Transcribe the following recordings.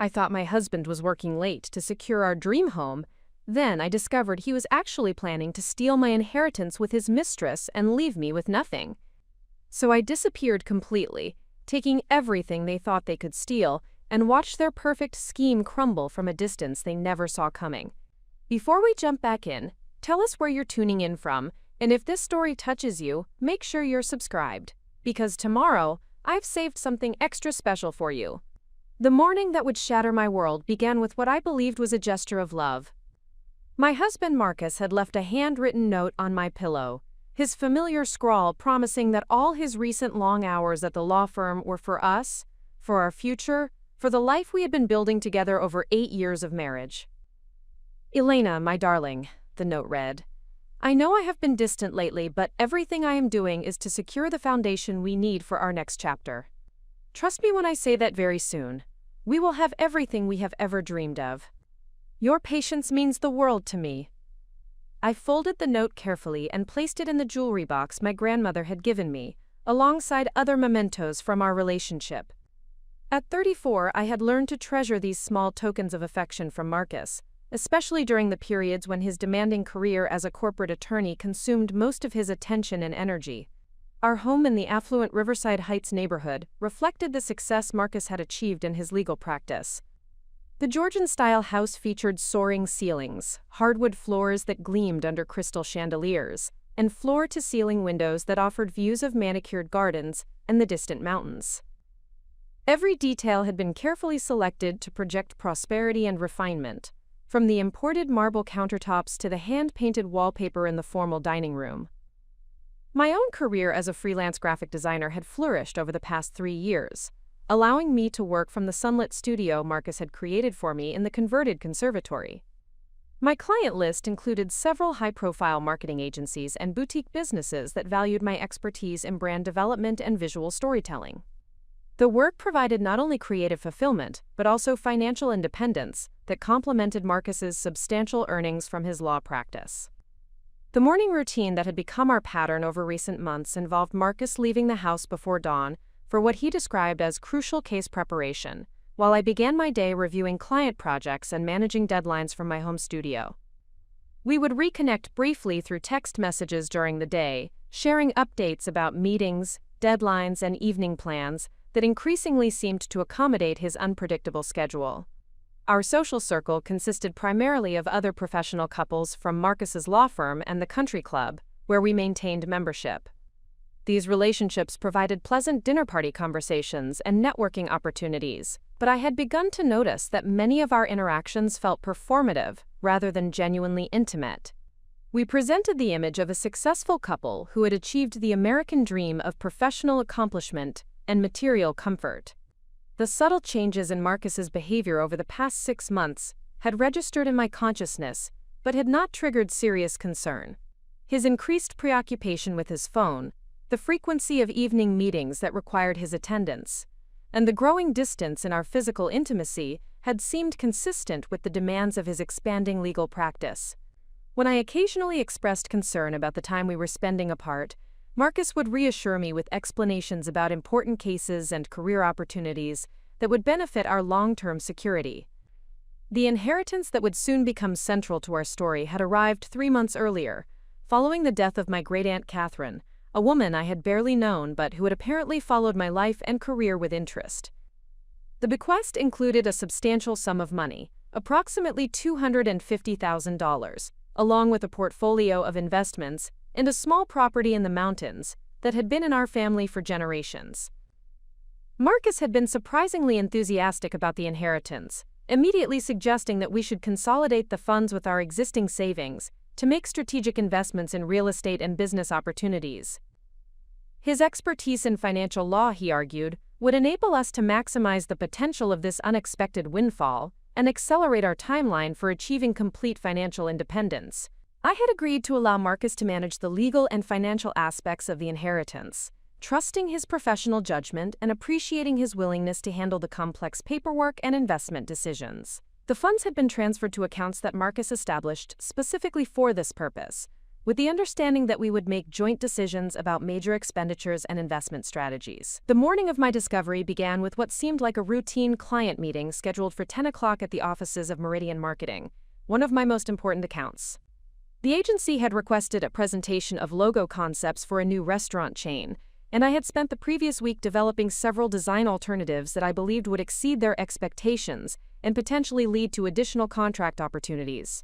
I thought my husband was working late to secure our dream home. Then I discovered he was actually planning to steal my inheritance with his mistress and leave me with nothing. So I disappeared completely, taking everything they thought they could steal, and watched their perfect scheme crumble from a distance they never saw coming. Before we jump back in, tell us where you're tuning in from, and if this story touches you, make sure you're subscribed, because tomorrow, I've saved something extra special for you. The morning that would shatter my world began with what I believed was a gesture of love. My husband Marcus had left a handwritten note on my pillow, his familiar scrawl promising that all his recent long hours at the law firm were for us, for our future, for the life we had been building together over 8 years of marriage. "Elena, my darling," the note read, "I know I have been distant lately, but everything I am doing is to secure the foundation we need for our next chapter. Trust me when I say that very soon, we will have everything we have ever dreamed of. Your patience means the world to me." I folded the note carefully and placed it in the jewelry box my grandmother had given me, alongside other mementos from our relationship. At 34, I had learned to treasure these small tokens of affection from Marcus, especially during the periods when his demanding career as a corporate attorney consumed most of his attention and energy. Our home in the affluent Riverside Heights neighborhood reflected the success Marcus had achieved in his legal practice. The Georgian-style house featured soaring ceilings, hardwood floors that gleamed under crystal chandeliers, and floor-to-ceiling windows that offered views of manicured gardens and the distant mountains. Every detail had been carefully selected to project prosperity and refinement, from the imported marble countertops to the hand-painted wallpaper in the formal dining room. My own career as a freelance graphic designer had flourished over the past 3 years, allowing me to work from the sunlit studio Marcus had created for me in the converted conservatory. My client list included several high-profile marketing agencies and boutique businesses that valued my expertise in brand development and visual storytelling. The work provided not only creative fulfillment, but also financial independence that complemented Marcus's substantial earnings from his law practice. The morning routine that had become our pattern over recent months involved Marcus leaving the house before dawn for what he described as crucial case preparation, while I began my day reviewing client projects and managing deadlines from my home studio. We would reconnect briefly through text messages during the day, sharing updates about meetings, deadlines, and evening plans that increasingly seemed to accommodate his unpredictable schedule. Our social circle consisted primarily of other professional couples from Marcus's law firm and the country club, where we maintained membership. These relationships provided pleasant dinner party conversations and networking opportunities, but I had begun to notice that many of our interactions felt performative rather than genuinely intimate. We presented the image of a successful couple who had achieved the American dream of professional accomplishment and material comfort. The subtle changes in Marcus's behavior over the past 6 months had registered in my consciousness, but had not triggered serious concern. His increased preoccupation with his phone, the frequency of evening meetings that required his attendance, and the growing distance in our physical intimacy had seemed consistent with the demands of his expanding legal practice. When I occasionally expressed concern about the time we were spending apart, Marcus would reassure me with explanations about important cases and career opportunities that would benefit our long-term security. The inheritance that would soon become central to our story had arrived 3 months earlier, following the death of my great-aunt Catherine, a woman I had barely known but who had apparently followed my life and career with interest. The bequest included a substantial sum of money, approximately $250,000, along with a portfolio of investments and a small property in the mountains that had been in our family for generations. Marcus had been surprisingly enthusiastic about the inheritance, immediately suggesting that we should consolidate the funds with our existing savings to make strategic investments in real estate and business opportunities. His expertise in financial law, he argued, would enable us to maximize the potential of this unexpected windfall and accelerate our timeline for achieving complete financial independence. I had agreed to allow Marcus to manage the legal and financial aspects of the inheritance, trusting his professional judgment and appreciating his willingness to handle the complex paperwork and investment decisions. The funds had been transferred to accounts that Marcus established specifically for this purpose, with the understanding that we would make joint decisions about major expenditures and investment strategies. The morning of my discovery began with what seemed like a routine client meeting scheduled for 10 o'clock at the offices of Meridian Marketing, one of my most important accounts. The agency had requested a presentation of logo concepts for a new restaurant chain, and I had spent the previous week developing several design alternatives that I believed would exceed their expectations and potentially lead to additional contract opportunities.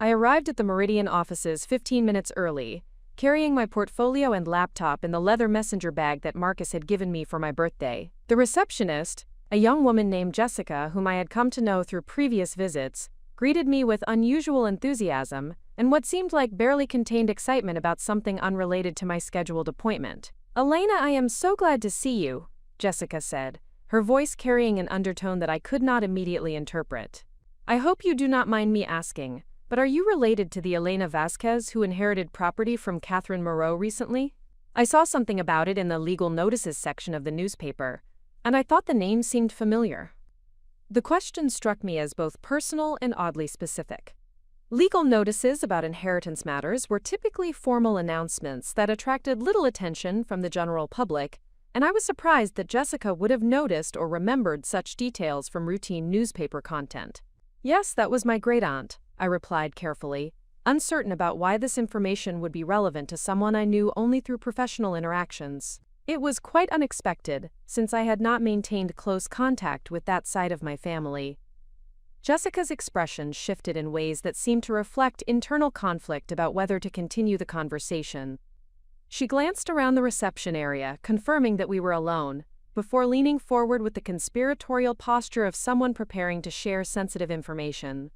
I arrived at the Meridian offices 15 minutes early, carrying my portfolio and laptop in the leather messenger bag that Marcus had given me for my birthday. The receptionist, a young woman named Jessica whom I had come to know through previous visits, greeted me with unusual enthusiasm and what seemed like barely contained excitement about something unrelated to my scheduled appointment. "Elena, I am so glad to see you," Jessica said, her voice carrying an undertone that I could not immediately interpret. "I hope you do not mind me asking, but are you related to the Elena Vasquez who inherited property from Catherine Moreau recently? I saw something about it in the legal notices section of the newspaper, and I thought the name seemed familiar." The question struck me as both personal and oddly specific. Legal notices about inheritance matters were typically formal announcements that attracted little attention from the general public, and I was surprised that Jessica would have noticed or remembered such details from routine newspaper content. "Yes, that was my great-aunt," I replied carefully, uncertain about why this information would be relevant to someone I knew only through professional interactions. It was quite unexpected, since I had not maintained close contact with that side of my family. Jessica's expression shifted in ways that seemed to reflect internal conflict about whether to continue the conversation. She glanced around the reception area, confirming that we were alone, before leaning forward with the conspiratorial posture of someone preparing to share sensitive information.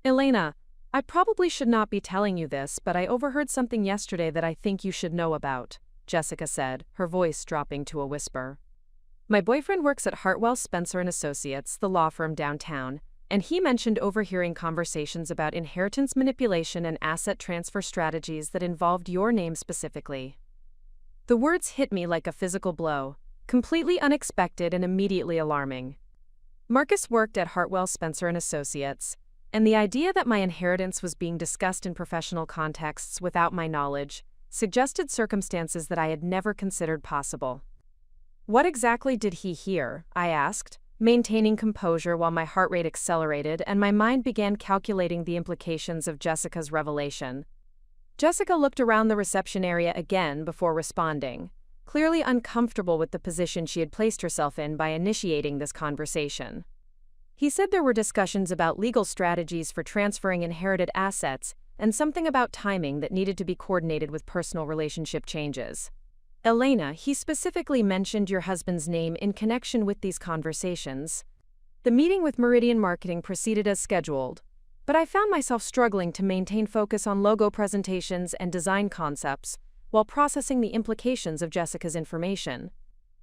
"Elena, I probably should not be telling you this, but I overheard something yesterday that I think you should know about," Jessica said, her voice dropping to a whisper. "My boyfriend works at Hartwell Spencer & Associates, the law firm downtown, and he mentioned overhearing conversations about inheritance manipulation and asset transfer strategies that involved your name specifically." The words hit me like a physical blow, completely unexpected and immediately alarming. Marcus worked at Hartwell Spencer & Associates, and the idea that my inheritance was being discussed in professional contexts without my knowledge suggested circumstances that I had never considered possible. "What exactly did he hear?" I asked, maintaining composure while my heart rate accelerated and my mind began calculating the implications of Jessica's revelation. Jessica looked around the reception area again before responding, clearly uncomfortable with the position she had placed herself in by initiating this conversation. "He said there were discussions about legal strategies for transferring inherited assets and something about timing that needed to be coordinated with personal relationship changes. Elena, he specifically mentioned your husband's name in connection with these conversations." The meeting with Meridian Marketing proceeded as scheduled, but I found myself struggling to maintain focus on logo presentations and design concepts while processing the implications of Jessica's information.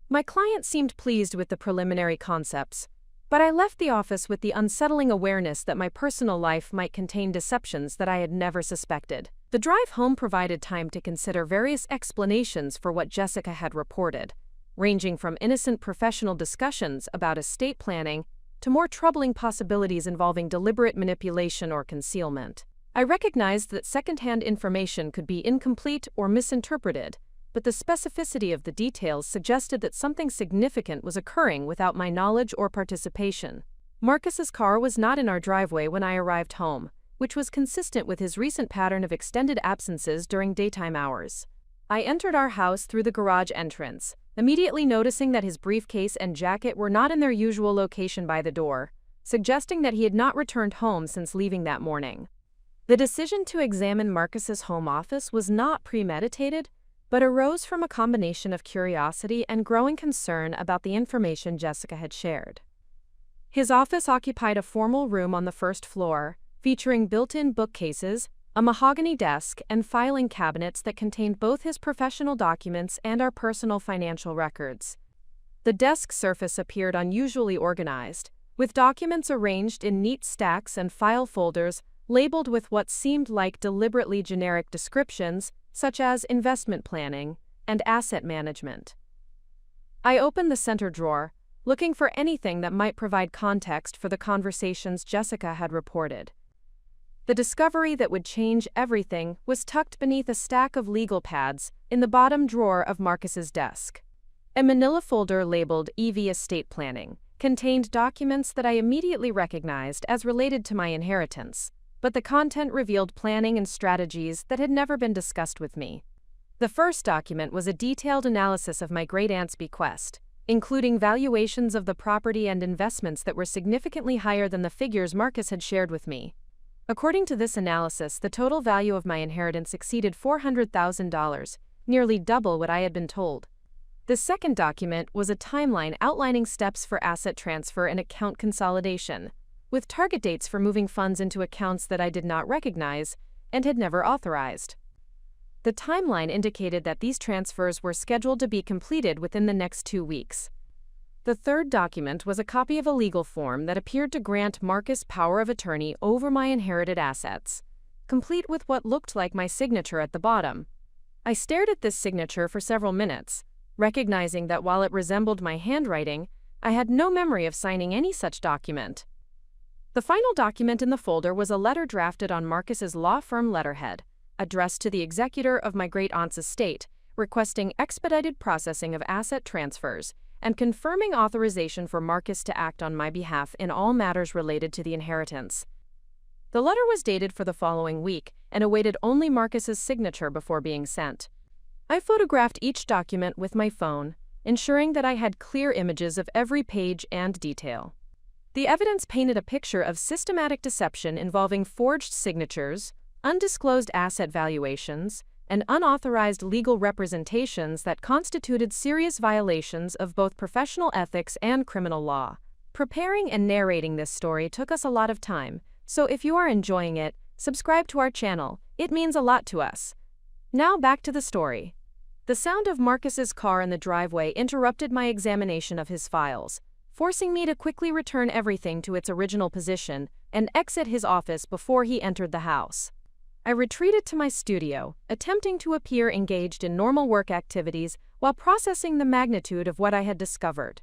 My client seemed pleased with the preliminary concepts, but I left the office with the unsettling awareness that my personal life might contain deceptions that I had never suspected. The drive home provided time to consider various explanations for what Jessica had reported, ranging from innocent professional discussions about estate planning to more troubling possibilities involving deliberate manipulation or concealment. I recognized that secondhand information could be incomplete or misinterpreted, but the specificity of the details suggested that something significant was occurring without my knowledge or participation. Marcus's car was not in our driveway when I arrived home, which was consistent with his recent pattern of extended absences during daytime hours. I entered our house through the garage entrance, immediately noticing that his briefcase and jacket were not in their usual location by the door, suggesting that he had not returned home since leaving that morning. The decision to examine Marcus's home office was not premeditated, but arose from a combination of curiosity and growing concern about the information Jessica had shared. His office occupied a formal room on the first floor, featuring built-in bookcases, a mahogany desk, and filing cabinets that contained both his professional documents and our personal financial records. The desk surface appeared unusually organized, with documents arranged in neat stacks and file folders labeled with what seemed like deliberately generic descriptions, such as investment planning and asset management. I opened the center drawer, looking for anything that might provide context for the conversations Jessica had reported. The discovery that would change everything was tucked beneath a stack of legal pads in the bottom drawer of Marcus's desk. A manila folder labeled EV Estate Planning contained documents that I immediately recognized as related to my inheritance, but the content revealed planning and strategies that had never been discussed with me. The first document was a detailed analysis of my great-aunt's bequest, including valuations of the property and investments that were significantly higher than the figures Marcus had shared with me. According to this analysis, the total value of my inheritance exceeded $400,000, nearly double what I had been told. The second document was a timeline outlining steps for asset transfer and account consolidation, with target dates for moving funds into accounts that I did not recognize and had never authorized. The timeline indicated that these transfers were scheduled to be completed within the next 2 weeks. The third document was a copy of a legal form that appeared to grant Marcus power of attorney over my inherited assets, complete with what looked like my signature at the bottom. I stared at this signature for several minutes, recognizing that while it resembled my handwriting, I had no memory of signing any such document. The final document in the folder was a letter drafted on Marcus's law firm letterhead, addressed to the executor of my great-aunt's estate, requesting expedited processing of asset transfers and confirming authorization for Marcus to act on my behalf in all matters related to the inheritance. The letter was dated for the following week and awaited only Marcus's signature before being sent. I photographed each document with my phone, ensuring that I had clear images of every page and detail. The evidence painted a picture of systematic deception involving forged signatures, undisclosed asset valuations, and unauthorized legal representations that constituted serious violations of both professional ethics and criminal law. Preparing and narrating this story took us a lot of time, so if you are enjoying it, subscribe to our channel. It means a lot to us. Now back to the story. The sound of Marcus's car in the driveway interrupted my examination of his files, forcing me to quickly return everything to its original position and exit his office before he entered the house. I retreated to my studio, attempting to appear engaged in normal work activities while processing the magnitude of what I had discovered.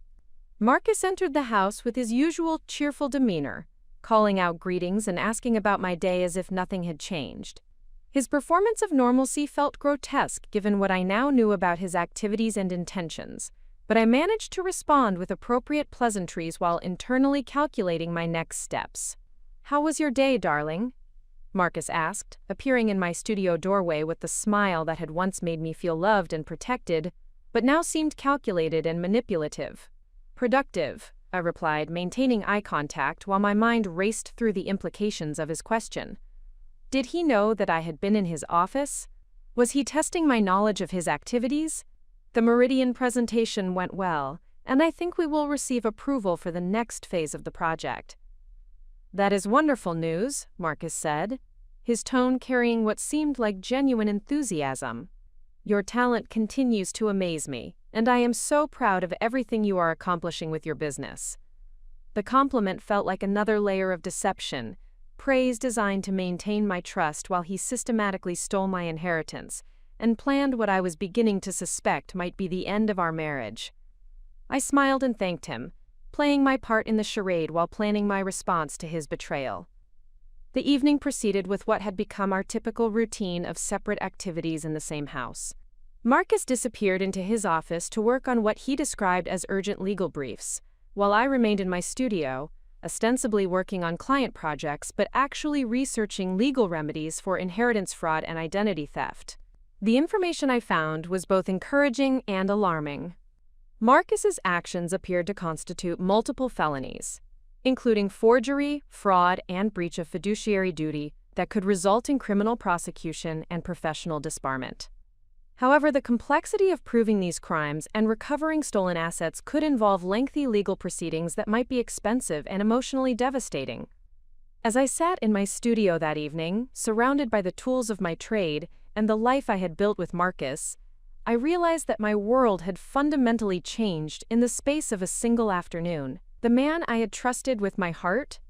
Marcus entered the house with his usual cheerful demeanor, calling out greetings and asking about my day as if nothing had changed. His performance of normalcy felt grotesque given what I now knew about his activities and intentions, but I managed to respond with appropriate pleasantries while internally calculating my next steps. "How was your day, darling?" Marcus asked, appearing in my studio doorway with the smile that had once made me feel loved and protected, but now seemed calculated and manipulative. "Productive," I replied, maintaining eye contact while my mind raced through the implications of his question. Did he know that I had been in his office? Was he testing my knowledge of his activities? The Meridian presentation went well, and I think we will receive approval for the next phase of the project. "That is wonderful news," Marcus said, his tone carrying what seemed like genuine enthusiasm. "Your talent continues to amaze me, and I am so proud of everything you are accomplishing with your business." The compliment felt like another layer of deception, praise designed to maintain my trust while he systematically stole my inheritance and planned what I was beginning to suspect might be the end of our marriage. I smiled and thanked him, playing my part in the charade while planning my response to his betrayal. The evening proceeded with what had become our typical routine of separate activities in the same house. Marcus disappeared into his office to work on what he described as urgent legal briefs, while I remained in my studio, ostensibly working on client projects but actually researching legal remedies for inheritance fraud and identity theft. The information I found was both encouraging and alarming. Marcus's actions appeared to constitute multiple felonies, including forgery, fraud, and breach of fiduciary duty that could result in criminal prosecution and professional disbarment. However, the complexity of proving these crimes and recovering stolen assets could involve lengthy legal proceedings that might be expensive and emotionally devastating. As I sat in my studio that evening, surrounded by the tools of my trade and the life I had built with Marcus, I realized that my world had fundamentally changed in the space of a single afternoon. The man I had trusted with my heart,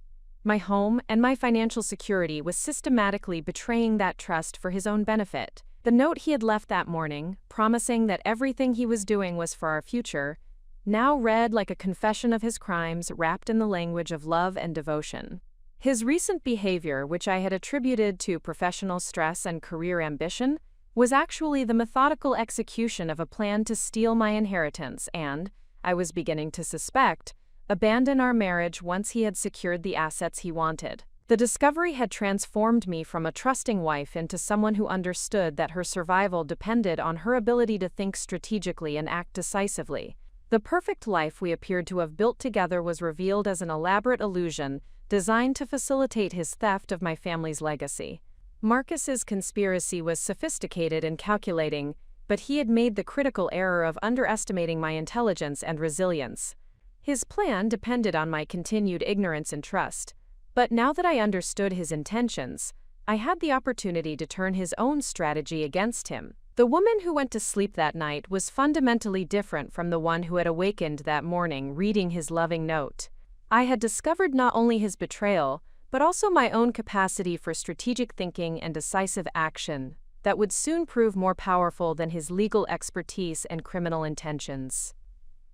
my home, and my financial security was systematically betraying that trust for his own benefit. The note he had left that morning, promising that everything he was doing was for our future, now read like a confession of his crimes wrapped in the language of love and devotion. His recent behavior, which I had attributed to professional stress and career ambition, was actually the methodical execution of a plan to steal my inheritance and, I was beginning to suspect, abandon our marriage once he had secured the assets he wanted. The discovery had transformed me from a trusting wife into someone who understood that her survival depended on her ability to think strategically and act decisively. The perfect life we appeared to have built together was revealed as an elaborate illusion designed to facilitate his theft of my family's legacy. Marcus's conspiracy was sophisticated and calculating, but he had made the critical error of underestimating my intelligence and resilience. His plan depended on my continued ignorance and trust. But now that I understood his intentions, I had the opportunity to turn his own strategy against him. The woman who went to sleep that night was fundamentally different from the one who had awakened that morning reading his loving note. I had discovered not only his betrayal, but also my own capacity for strategic thinking and decisive action that would soon prove more powerful than his legal expertise and criminal intentions.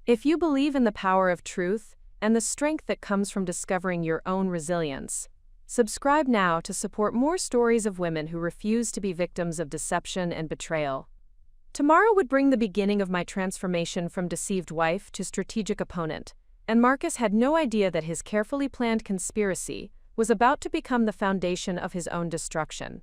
If you believe in the power of truth, and the strength that comes from discovering your own resilience, subscribe now to support more stories of women who refuse to be victims of deception and betrayal. Tomorrow would bring the beginning of my transformation from deceived wife to strategic opponent, and Marcus had no idea that his carefully planned conspiracy was about to become the foundation of his own destruction.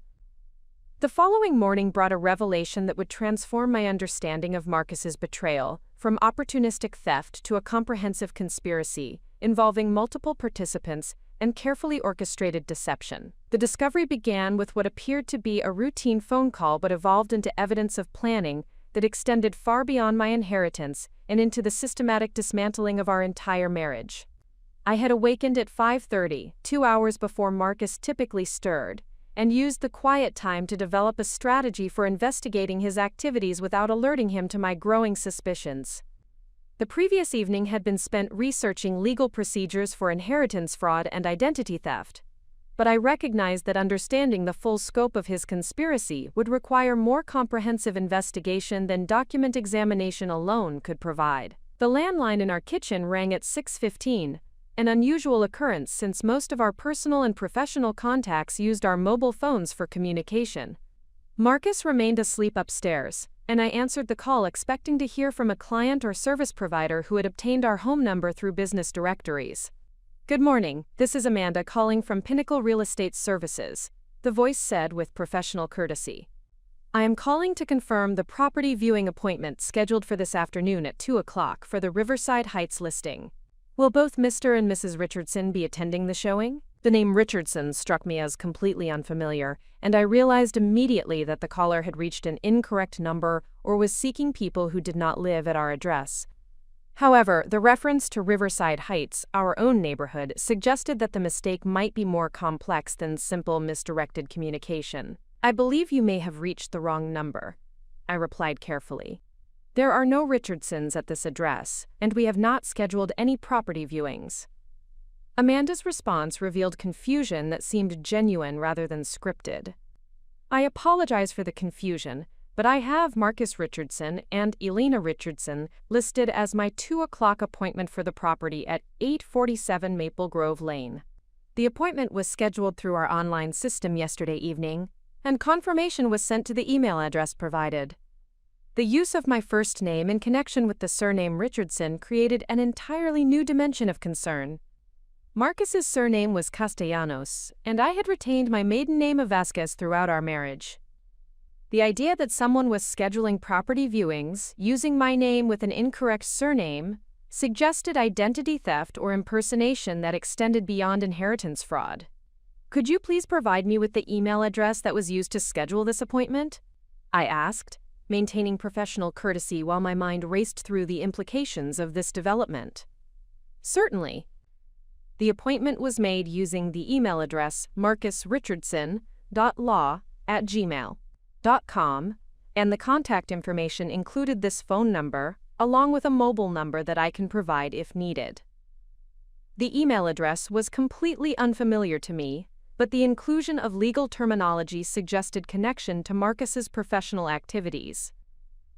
The following morning brought a revelation that would transform my understanding of Marcus's betrayal from opportunistic theft to a comprehensive conspiracy involving multiple participants and carefully orchestrated deception. The discovery began with what appeared to be a routine phone call but evolved into evidence of planning that extended far beyond my inheritance and into the systematic dismantling of our entire marriage. I had awakened at 5:30, 2 hours before Marcus typically stirred, and used the quiet time to develop a strategy for investigating his activities without alerting him to my growing suspicions. The previous evening had been spent researching legal procedures for inheritance fraud and identity theft, but I recognized that understanding the full scope of his conspiracy would require more comprehensive investigation than document examination alone could provide. The landline in our kitchen rang at 6:15. An unusual occurrence since most of our personal and professional contacts used our mobile phones for communication. Marcus remained asleep upstairs, and I answered the call expecting to hear from a client or service provider who had obtained our home number through business directories. "Good morning, this is Amanda calling from Pinnacle Real Estate Services," the voice said with professional courtesy. "I am calling to confirm the property viewing appointment scheduled for this afternoon at 2 o'clock for the Riverside Heights listing. Will both Mr. and Mrs. Richardson be attending the showing?" The name Richardson struck me as completely unfamiliar, and I realized immediately that the caller had reached an incorrect number or was seeking people who did not live at our address. However, the reference to Riverside Heights, our own neighborhood, suggested that the mistake might be more complex than simple misdirected communication. "I believe you may have reached the wrong number," I replied carefully. "There are no Richardsons at this address, and we have not scheduled any property viewings." Amanda's response revealed confusion that seemed genuine rather than scripted. "I apologize for the confusion, but I have Marcus Richardson and Elena Richardson listed as my 2 o'clock appointment for the property at 847 Maple Grove Lane. The appointment was scheduled through our online system yesterday evening, and confirmation was sent to the email address provided." The use of my first name in connection with the surname Richardson created an entirely new dimension of concern. Marcus's surname was Castellanos, and I had retained my maiden name of Vasquez throughout our marriage. The idea that someone was scheduling property viewings using my name with an incorrect surname suggested identity theft or impersonation that extended beyond inheritance fraud. "Could you please provide me with the email address that was used to schedule this appointment?" I asked, maintaining professional courtesy while my mind raced through the implications of this development. "Certainly." The appointment was made using the email address marcusrichardson.law@gmail.com, and the contact information included this phone number, along with a mobile number that I can provide if needed. The email address was completely unfamiliar to me, but the inclusion of legal terminology suggested connection to Marcus's professional activities.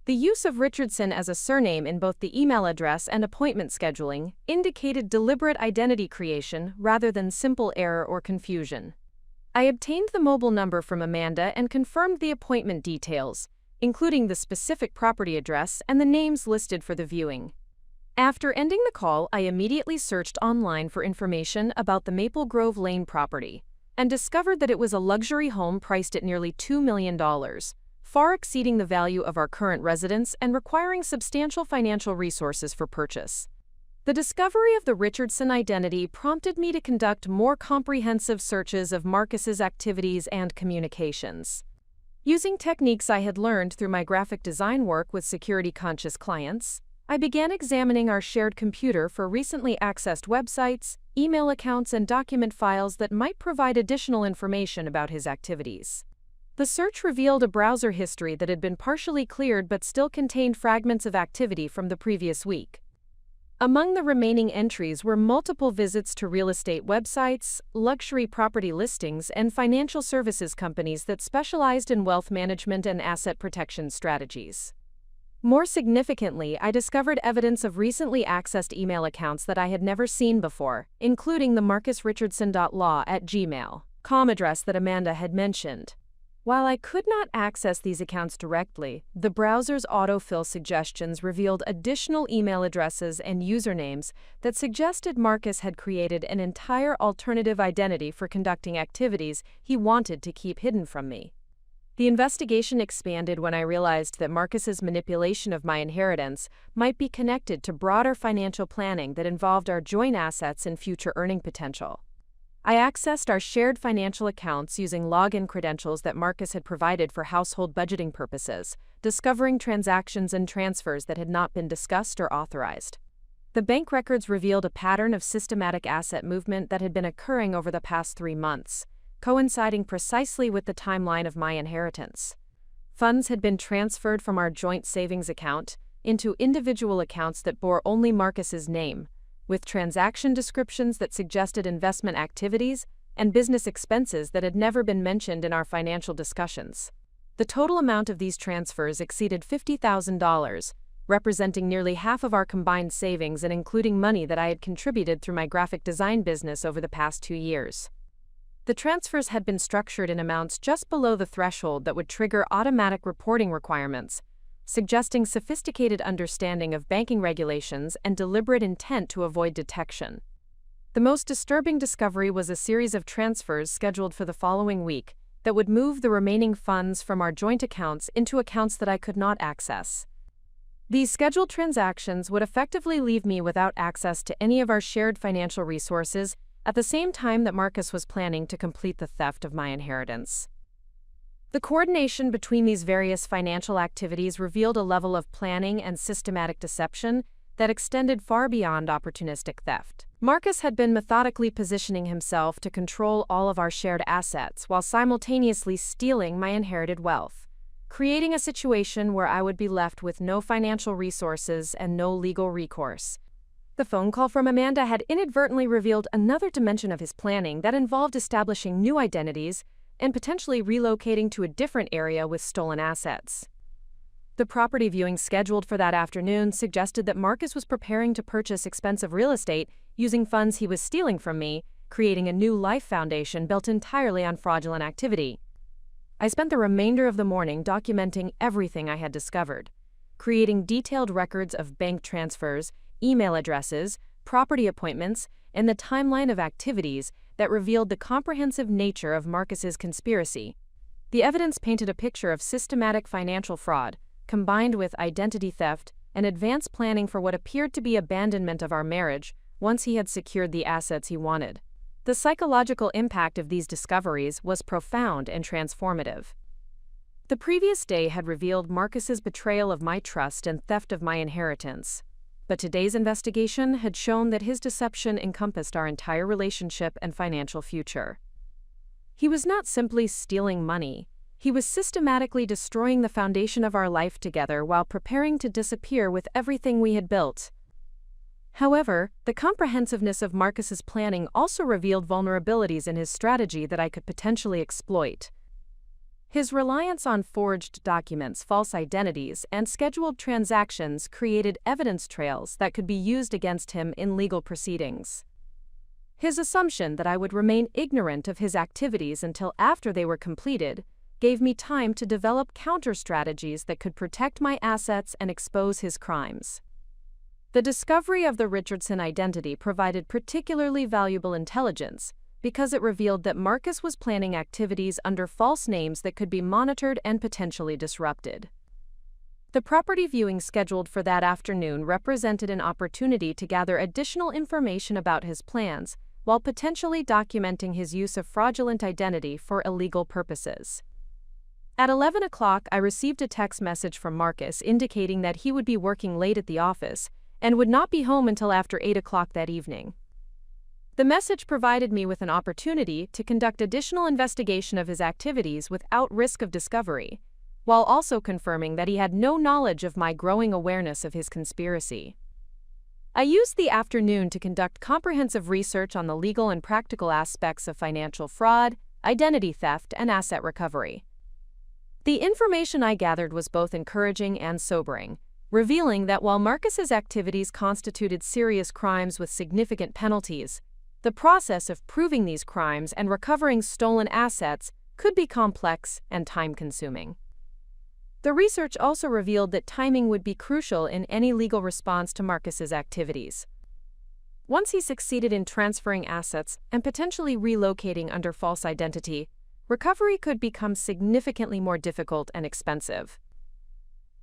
The use of Richardson as a surname in both the email address and appointment scheduling indicated deliberate identity creation rather than simple error or confusion. I obtained the mobile number from Amanda and confirmed the appointment details, including the specific property address and the names listed for the viewing. After ending the call, I immediately searched online for information about the Maple Grove Lane property and discovered that it was a luxury home priced at nearly $2 million, far exceeding the value of our current residence and requiring substantial financial resources for purchase. The discovery of the Richardson identity prompted me to conduct more comprehensive searches of Marcus's activities and communications. Using techniques I had learned through my graphic design work with security-conscious clients, I began examining our shared computer for recently accessed websites, email accounts, and document files that might provide additional information about his activities. The search revealed a browser history that had been partially cleared but still contained fragments of activity from the previous week. Among the remaining entries were multiple visits to real estate websites, luxury property listings, and financial services companies that specialized in wealth management and asset protection strategies. More significantly, I discovered evidence of recently accessed email accounts that I had never seen before, including the marcusrichardson.law@gmail.com address that Amanda had mentioned. While I could not access these accounts directly, the browser's autofill suggestions revealed additional email addresses and usernames that suggested Marcus had created an entire alternative identity for conducting activities he wanted to keep hidden from me. The investigation expanded when I realized that Marcus's manipulation of my inheritance might be connected to broader financial planning that involved our joint assets and future earning potential. I accessed our shared financial accounts using login credentials that Marcus had provided for household budgeting purposes, discovering transactions and transfers that had not been discussed or authorized. The bank records revealed a pattern of systematic asset movement that had been occurring over the past 3 months, coinciding precisely with the timeline of my inheritance. Funds had been transferred from our joint savings account into individual accounts that bore only Marcus's name, with transaction descriptions that suggested investment activities and business expenses that had never been mentioned in our financial discussions. The total amount of these transfers exceeded $50,000, representing nearly half of our combined savings and including money that I had contributed through my graphic design business over the past 2 years. The transfers had been structured in amounts just below the threshold that would trigger automatic reporting requirements, suggesting sophisticated understanding of banking regulations and deliberate intent to avoid detection. The most disturbing discovery was a series of transfers scheduled for the following week that would move the remaining funds from our joint accounts into accounts that I could not access. These scheduled transactions would effectively leave me without access to any of our shared financial resources at the same time that Marcus was planning to complete the theft of my inheritance. The coordination between these various financial activities revealed a level of planning and systematic deception that extended far beyond opportunistic theft. Marcus had been methodically positioning himself to control all of our shared assets while simultaneously stealing my inherited wealth, creating a situation where I would be left with no financial resources and no legal recourse. The phone call from Amanda had inadvertently revealed another dimension of his planning that involved establishing new identities and potentially relocating to a different area with stolen assets. The property viewing scheduled for that afternoon suggested that Marcus was preparing to purchase expensive real estate using funds he was stealing from me, creating a new life foundation built entirely on fraudulent activity. I spent the remainder of the morning documenting everything I had discovered, creating detailed records of bank transfers, email addresses, property appointments, and the timeline of activities that revealed the comprehensive nature of Marcus's conspiracy. The evidence painted a picture of systematic financial fraud, combined with identity theft and advanced planning for what appeared to be abandonment of our marriage once he had secured the assets he wanted. The psychological impact of these discoveries was profound and transformative. The previous day had revealed Marcus's betrayal of my trust and theft of my inheritance, but today's investigation had shown that his deception encompassed our entire relationship and financial future. He was not simply stealing money. He was systematically destroying the foundation of our life together while preparing to disappear with everything we had built. However, the comprehensiveness of Marcus's planning also revealed vulnerabilities in his strategy that I could potentially exploit. His reliance on forged documents, false identities, and scheduled transactions created evidence trails that could be used against him in legal proceedings. His assumption that I would remain ignorant of his activities until after they were completed gave me time to develop counter-strategies that could protect my assets and expose his crimes. The discovery of the Richardson identity provided particularly valuable intelligence because it revealed that Marcus was planning activities under false names that could be monitored and potentially disrupted. The property viewing scheduled for that afternoon represented an opportunity to gather additional information about his plans while potentially documenting his use of fraudulent identity for illegal purposes. At 11 o'clock, I received a text message from Marcus indicating that he would be working late at the office and would not be home until after 8 o'clock that evening. The message provided me with an opportunity to conduct additional investigation of his activities without risk of discovery, while also confirming that he had no knowledge of my growing awareness of his conspiracy. I used the afternoon to conduct comprehensive research on the legal and practical aspects of financial fraud, identity theft, and asset recovery. The information I gathered was both encouraging and sobering, revealing that while Marcus's activities constituted serious crimes with significant penalties, the process of proving these crimes and recovering stolen assets could be complex and time-consuming. The research also revealed that timing would be crucial in any legal response to Marcus's activities. Once he succeeded in transferring assets and potentially relocating under false identity, recovery could become significantly more difficult and expensive.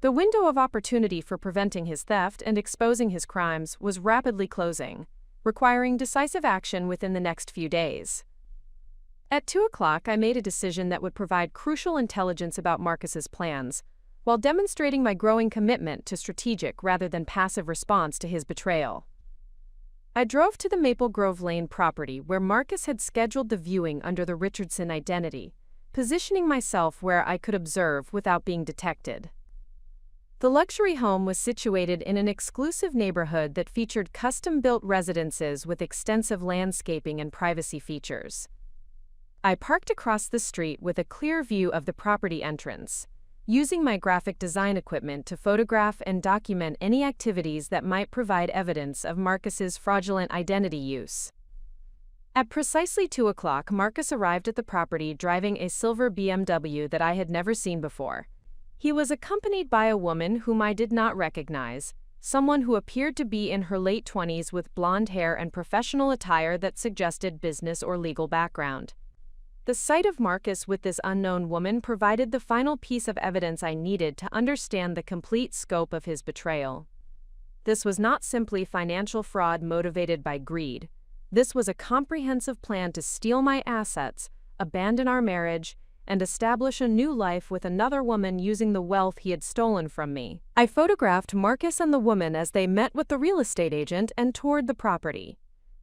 The window of opportunity for preventing his theft and exposing his crimes was rapidly closing, requiring decisive action within the next few days. At 2 o'clock, I made a decision that would provide crucial intelligence about Marcus's plans, while demonstrating my growing commitment to strategic rather than passive response to his betrayal. I drove to the Maple Grove Lane property where Marcus had scheduled the viewing under the Richardson identity, positioning myself where I could observe without being detected. The luxury home was situated in an exclusive neighborhood that featured custom-built residences with extensive landscaping and privacy features. I parked across the street with a clear view of the property entrance, using my graphic design equipment to photograph and document any activities that might provide evidence of Marcus's fraudulent identity use. At precisely 2 o'clock, Marcus arrived at the property driving a silver BMW that I had never seen before. He was accompanied by a woman whom I did not recognize, someone who appeared to be in her late 20s with blonde hair and professional attire that suggested business or legal background. The sight of Marcus with this unknown woman provided the final piece of evidence I needed to understand the complete scope of his betrayal. This was not simply financial fraud motivated by greed. This was a comprehensive plan to steal my assets, abandon our marriage, and establish a new life with another woman using the wealth he had stolen from me. I photographed Marcus and the woman as they met with the real estate agent and toured the property,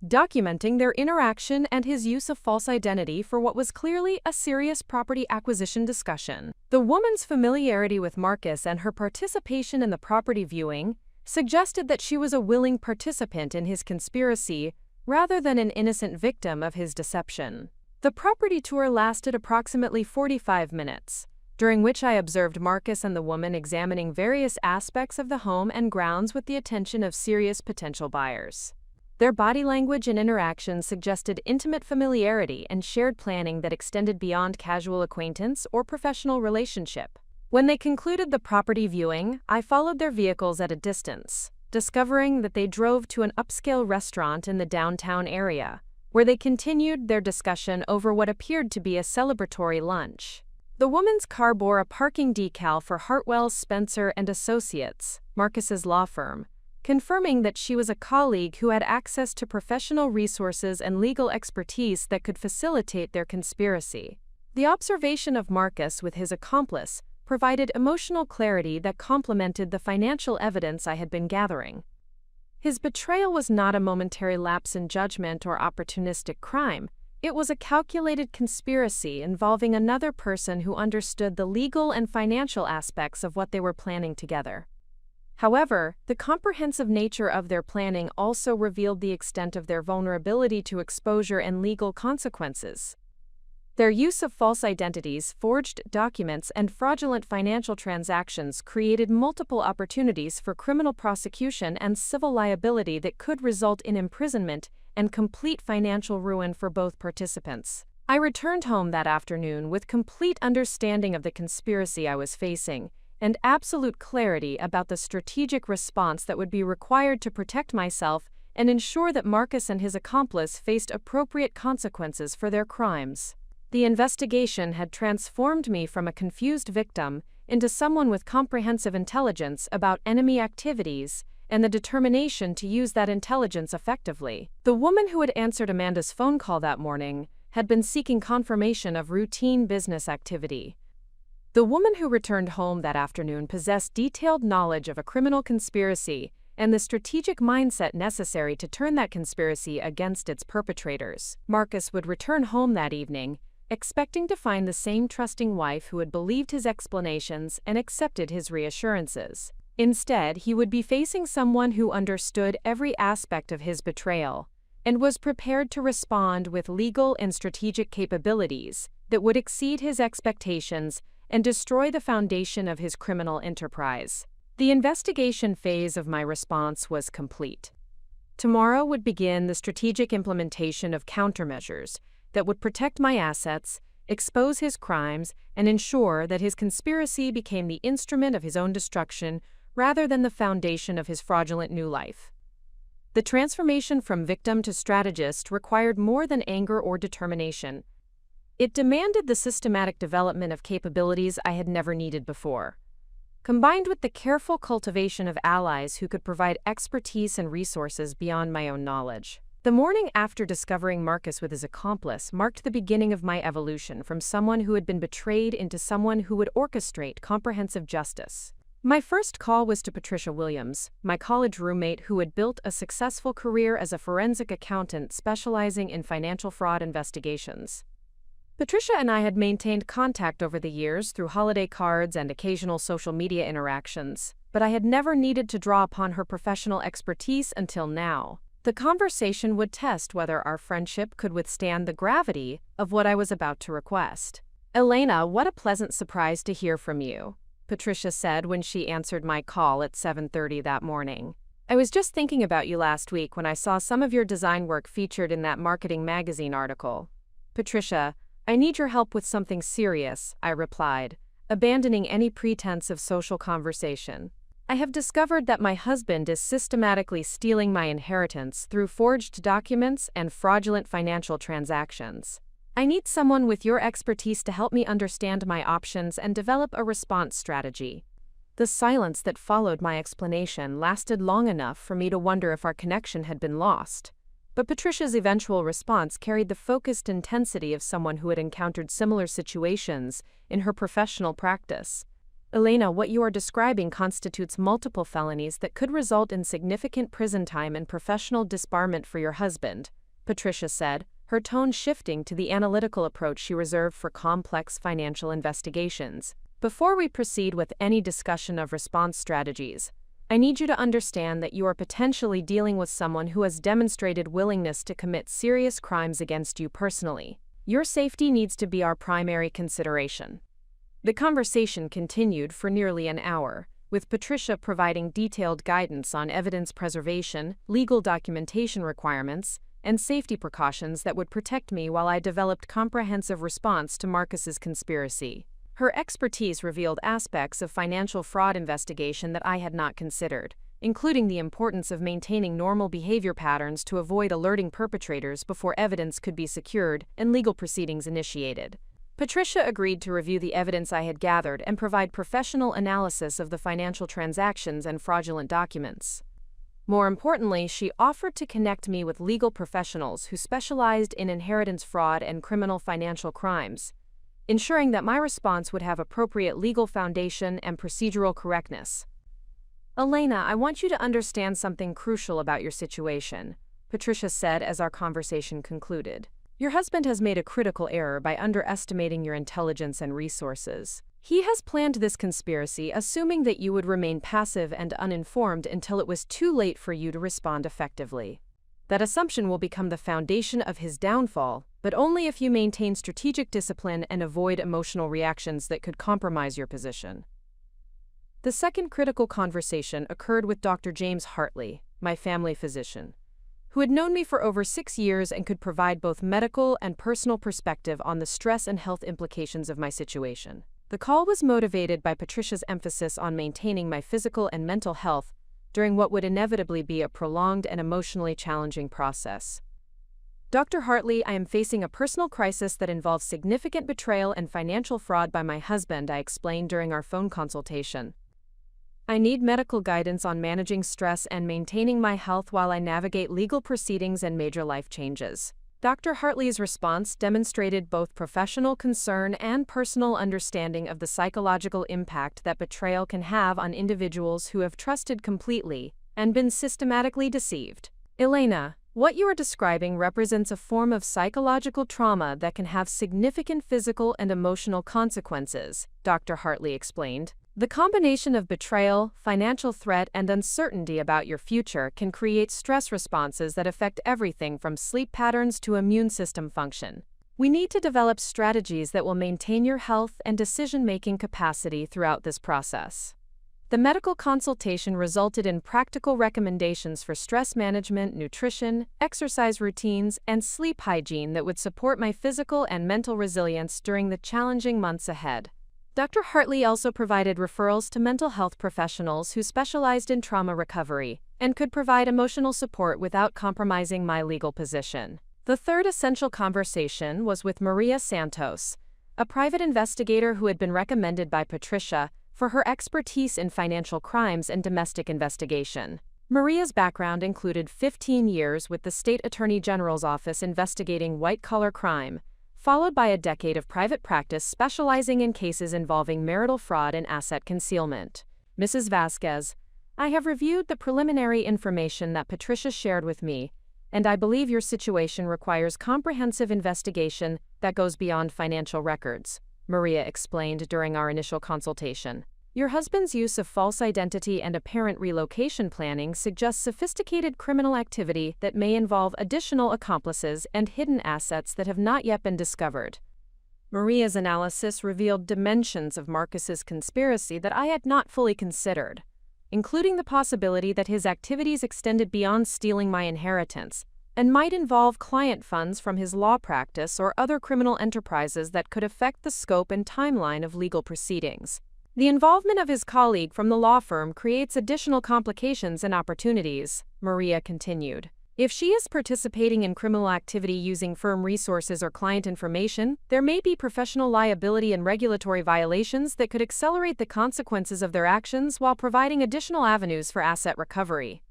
documenting their interaction and his use of false identity for what was clearly a serious property acquisition discussion. The woman's familiarity with Marcus and her participation in the property viewing suggested that she was a willing participant in his conspiracy rather than an innocent victim of his deception. The property tour lasted approximately 45 minutes, during which I observed Marcus and the woman examining various aspects of the home and grounds with the attention of serious potential buyers. Their body language and interactions suggested intimate familiarity and shared planning that extended beyond casual acquaintance or professional relationship. When they concluded the property viewing, I followed their vehicles at a distance, discovering that they drove to an upscale restaurant in the downtown area, where they continued their discussion over what appeared to be a celebratory lunch. The woman's car bore a parking decal for Hartwell, Spencer & Associates, Marcus's law firm, confirming that she was a colleague who had access to professional resources and legal expertise that could facilitate their conspiracy. The observation of Marcus with his accomplice provided emotional clarity that complemented the financial evidence I had been gathering. His betrayal was not a momentary lapse in judgment or opportunistic crime. It was a calculated conspiracy involving another person who understood the legal and financial aspects of what they were planning together. However, the comprehensive nature of their planning also revealed the extent of their vulnerability to exposure and legal consequences. Their use of false identities, forged documents, and fraudulent financial transactions created multiple opportunities for criminal prosecution and civil liability that could result in imprisonment and complete financial ruin for both participants. I returned home that afternoon with complete understanding of the conspiracy I was facing and absolute clarity about the strategic response that would be required to protect myself and ensure that Marcus and his accomplice faced appropriate consequences for their crimes. The investigation had transformed me from a confused victim into someone with comprehensive intelligence about enemy activities and the determination to use that intelligence effectively. The woman who had answered Amanda's phone call that morning had been seeking confirmation of routine business activity. The woman who returned home that afternoon possessed detailed knowledge of a criminal conspiracy and the strategic mindset necessary to turn that conspiracy against its perpetrators. Marcus would return home that evening, expecting to find the same trusting wife who had believed his explanations and accepted his reassurances. Instead, he would be facing someone who understood every aspect of his betrayal and was prepared to respond with legal and strategic capabilities that would exceed his expectations and destroy the foundation of his criminal enterprise. The investigation phase of my response was complete. Tomorrow would begin the strategic implementation of countermeasures that would protect my assets, expose his crimes, and ensure that his conspiracy became the instrument of his own destruction rather than the foundation of his fraudulent new life. The transformation from victim to strategist required more than anger or determination. It demanded the systematic development of capabilities I had never needed before, combined with the careful cultivation of allies who could provide expertise and resources beyond my own knowledge. The morning after discovering Marcus with his accomplice marked the beginning of my evolution from someone who had been betrayed into someone who would orchestrate comprehensive justice. My first call was to Patricia Williams, my college roommate who had built a successful career as a forensic accountant specializing in financial fraud investigations. Patricia and I had maintained contact over the years through holiday cards and occasional social media interactions, but I had never needed to draw upon her professional expertise until now. The conversation would test whether our friendship could withstand the gravity of what I was about to request. "Elena, what a pleasant surprise to hear from you," Patricia said when she answered my call at 7:30 that morning. "I was just thinking about you last week when I saw some of your design work featured in that marketing magazine article." "Patricia, I need your help with something serious," I replied, abandoning any pretense of social conversation. "I have discovered that my husband is systematically stealing my inheritance through forged documents and fraudulent financial transactions. I need someone with your expertise to help me understand my options and develop a response strategy." The silence that followed my explanation lasted long enough for me to wonder if our connection had been lost. But Patricia's eventual response carried the focused intensity of someone who had encountered similar situations in her professional practice. "Elena, what you are describing constitutes multiple felonies that could result in significant prison time and professional disbarment for your husband," Patricia said, her tone shifting to the analytical approach she reserved for complex financial investigations. "Before we proceed with any discussion of response strategies, I need you to understand that you are potentially dealing with someone who has demonstrated willingness to commit serious crimes against you personally. Your safety needs to be our primary consideration." The conversation continued for nearly an hour, with Patricia providing detailed guidance on evidence preservation, legal documentation requirements, and safety precautions that would protect me while I developed comprehensive response to Marcus's conspiracy. Her expertise revealed aspects of financial fraud investigation that I had not considered, including the importance of maintaining normal behavior patterns to avoid alerting perpetrators before evidence could be secured and legal proceedings initiated. Patricia agreed to review the evidence I had gathered and provide professional analysis of the financial transactions and fraudulent documents. More importantly, she offered to connect me with legal professionals who specialized in inheritance fraud and criminal financial crimes, ensuring that my response would have appropriate legal foundation and procedural correctness. "Elena, I want you to understand something crucial about your situation," Patricia said as our conversation concluded. "Your husband has made a critical error by underestimating your intelligence and resources. He has planned this conspiracy assuming that you would remain passive and uninformed until it was too late for you to respond effectively. That assumption will become the foundation of his downfall but only if you maintain strategic discipline and avoid emotional reactions that could compromise your position. The second critical conversation occurred with Dr. James Hartley, my family physician, who had known me for over 6 years and could provide both medical and personal perspective on the stress and health implications of my situation. The call was motivated by Patricia's emphasis on maintaining my physical and mental health during what would inevitably be a prolonged and emotionally challenging process. Dr. Hartley, I am facing a personal crisis that involves significant betrayal and financial fraud by my husband, I explained during our phone consultation. I need medical guidance on managing stress and maintaining my health while I navigate legal proceedings and major life changes. Dr. Hartley's response demonstrated both professional concern and personal understanding of the psychological impact that betrayal can have on individuals who have trusted completely and been systematically deceived. Elena, what you are describing represents a form of psychological trauma that can have significant physical and emotional consequences, Dr. Hartley explained. The combination of betrayal, financial threat, and uncertainty about your future can create stress responses that affect everything from sleep patterns to immune system function. We need to develop strategies that will maintain your health and decision-making capacity throughout this process. The medical consultation resulted in practical recommendations for stress management, nutrition, exercise routines, and sleep hygiene that would support my physical and mental resilience during the challenging months ahead. Dr. Hartley also provided referrals to mental health professionals who specialized in trauma recovery and could provide emotional support without compromising my legal position. The third essential conversation was with Maria Santos, a private investigator who had been recommended by Patricia for her expertise in financial crimes and domestic investigation. Maria's background included 15 years with the State Attorney General's office investigating white-collar crime, followed by a decade of private practice specializing in cases involving marital fraud and asset concealment. Mrs. Vasquez, I have reviewed the preliminary information that Patricia shared with me, and I believe your situation requires comprehensive investigation that goes beyond financial records, Maria explained during our initial consultation. Your husband's use of false identity and apparent relocation planning suggests sophisticated criminal activity that may involve additional accomplices and hidden assets that have not yet been discovered. Maria's analysis revealed dimensions of Marcus's conspiracy that I had not fully considered, including the possibility that his activities extended beyond stealing my inheritance and might involve client funds from his law practice or other criminal enterprises that could affect the scope and timeline of legal proceedings. The involvement of his colleague from the law firm creates additional complications and opportunities, Maria continued. If she is participating in criminal activity using firm resources or client information, there may be professional liability and regulatory violations that could accelerate the consequences of their actions while providing additional avenues for asset recovery.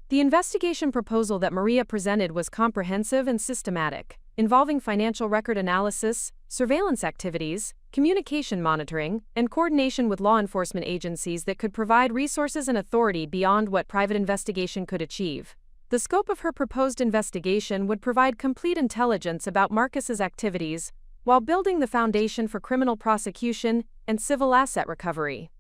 The investigation proposal that Maria presented was comprehensive and systematic, involving financial record analysis, surveillance activities, communication monitoring, and coordination with law enforcement agencies that could provide resources and authority beyond what private investigation could achieve. The scope of her proposed investigation would provide complete intelligence about Marcus's activities while building the foundation for criminal prosecution and civil asset recovery.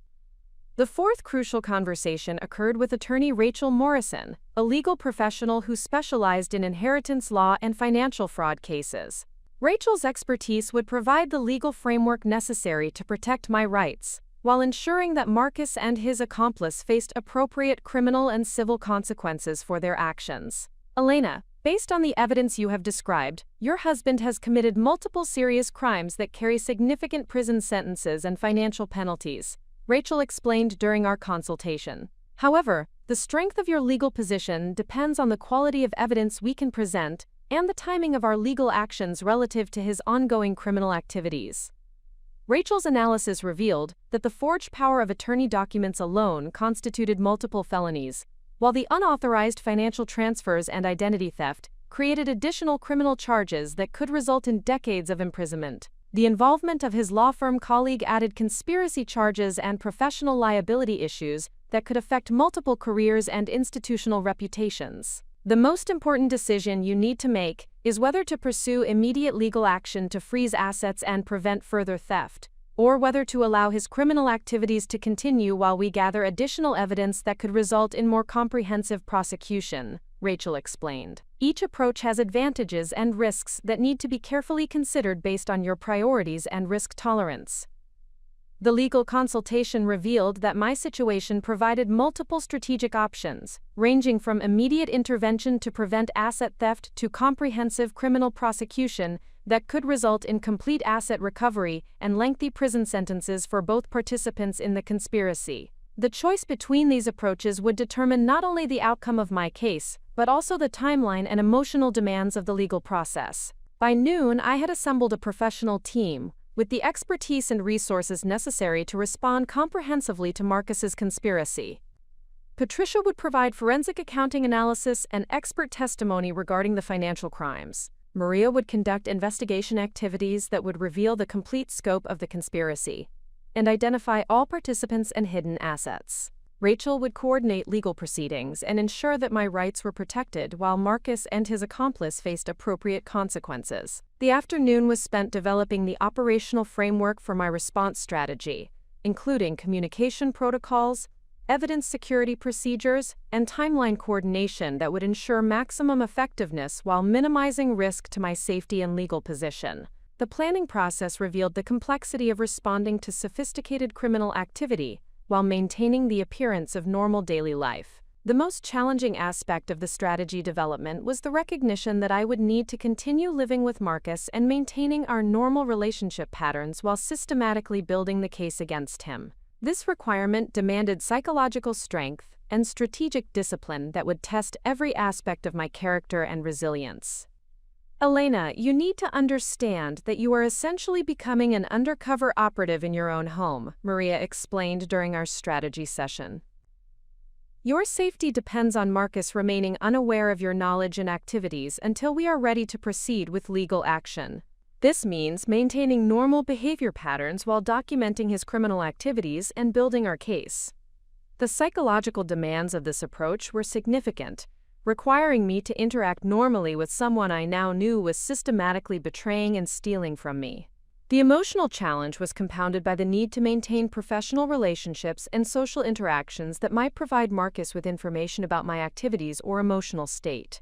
The fourth crucial conversation occurred with attorney Rachel Morrison, a legal professional who specialized in inheritance law and financial fraud cases. Rachel's expertise would provide the legal framework necessary to protect my rights, while ensuring that Marcus and his accomplice faced appropriate criminal and civil consequences for their actions. Elena, based on the evidence you have described, your husband has committed multiple serious crimes that carry significant prison sentences and financial penalties, Rachel explained during our consultation. However, the strength of your legal position depends on the quality of evidence we can present and the timing of our legal actions relative to his ongoing criminal activities. Rachel's analysis revealed that the forged power of attorney documents alone constituted multiple felonies, while the unauthorized financial transfers and identity theft created additional criminal charges that could result in decades of imprisonment. The involvement of his law firm colleague added conspiracy charges and professional liability issues that could affect multiple careers and institutional reputations. The most important decision you need to make is whether to pursue immediate legal action to freeze assets and prevent further theft, or whether to allow his criminal activities to continue while we gather additional evidence that could result in more comprehensive prosecution, Rachel explained. Each approach has advantages and risks that need to be carefully considered based on your priorities and risk tolerance. The legal consultation revealed that my situation provided multiple strategic options, ranging from immediate intervention to prevent asset theft to comprehensive criminal prosecution that could result in complete asset recovery and lengthy prison sentences for both participants in the conspiracy. The choice between these approaches would determine not only the outcome of my case, but also the timeline and emotional demands of the legal process. By noon, I had assembled a professional team, with the expertise and resources necessary to respond comprehensively to Marcus's conspiracy. Patricia would provide forensic accounting analysis and expert testimony regarding the financial crimes. Maria would conduct investigation activities that would reveal the complete scope of the conspiracy and identify all participants and hidden assets. Rachel would coordinate legal proceedings and ensure that my rights were protected while Marcus and his accomplice faced appropriate consequences. The afternoon was spent developing the operational framework for my response strategy, including communication protocols, evidence security procedures, and timeline coordination that would ensure maximum effectiveness while minimizing risk to my safety and legal position. The planning process revealed the complexity of responding to sophisticated criminal activity while maintaining the appearance of normal daily life. The most challenging aspect of the strategy development was the recognition that I would need to continue living with Marcus and maintaining our normal relationship patterns while systematically building the case against him. This requirement demanded psychological strength and strategic discipline that would test every aspect of my character and resilience. Elena, you need to understand that you are essentially becoming an undercover operative in your own home, Maria explained during our strategy session. Your safety depends on Marcus remaining unaware of your knowledge and activities until we are ready to proceed with legal action. This means maintaining normal behavior patterns while documenting his criminal activities and building our case. The psychological demands of this approach were significant, requiring me to interact normally with someone I now knew was systematically betraying and stealing from me. The emotional challenge was compounded by the need to maintain professional relationships and social interactions that might provide Marcus with information about my activities or emotional state.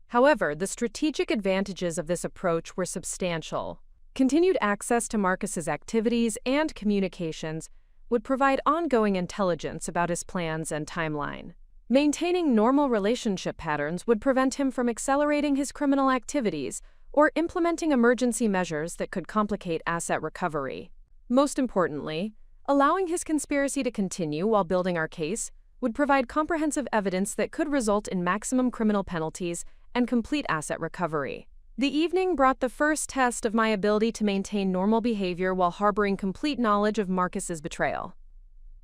However, the strategic advantages of this approach were substantial. Continued access to Marcus's activities and communications would provide ongoing intelligence about his plans and timeline. Maintaining normal relationship patterns would prevent him from accelerating his criminal activities or implementing emergency measures that could complicate asset recovery. Most importantly, allowing his conspiracy to continue while building our case would provide comprehensive evidence that could result in maximum criminal penalties and complete asset recovery. The evening brought the first test of my ability to maintain normal behavior while harboring complete knowledge of Marcus's betrayal.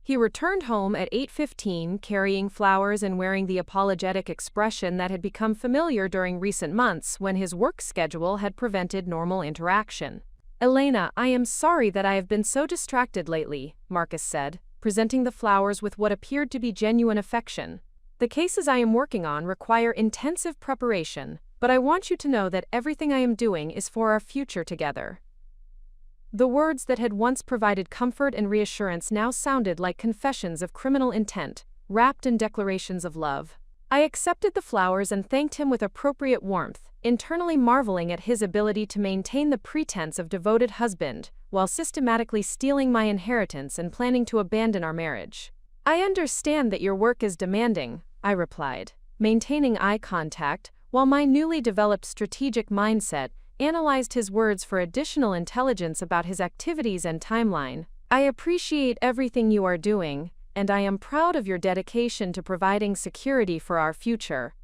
He returned home at 8:15, carrying flowers and wearing the apologetic expression that had become familiar during recent months when his work schedule had prevented normal interaction. Elena, I am sorry that I have been so distracted lately, Marcus said, presenting the flowers with what appeared to be genuine affection. The cases I am working on require intensive preparation, but I want you to know that everything I am doing is for our future together. The words that had once provided comfort and reassurance now sounded like confessions of criminal intent, wrapped in declarations of love. I accepted the flowers and thanked him with appropriate warmth, internally marveling at his ability to maintain the pretense of devoted husband while systematically stealing my inheritance and planning to abandon our marriage. I understand that your work is demanding, I replied, maintaining eye contact while my newly developed strategic mindset analyzed his words for additional intelligence about his activities and timeline. I appreciate everything you are doing, and I am proud of your dedication to providing security for our future.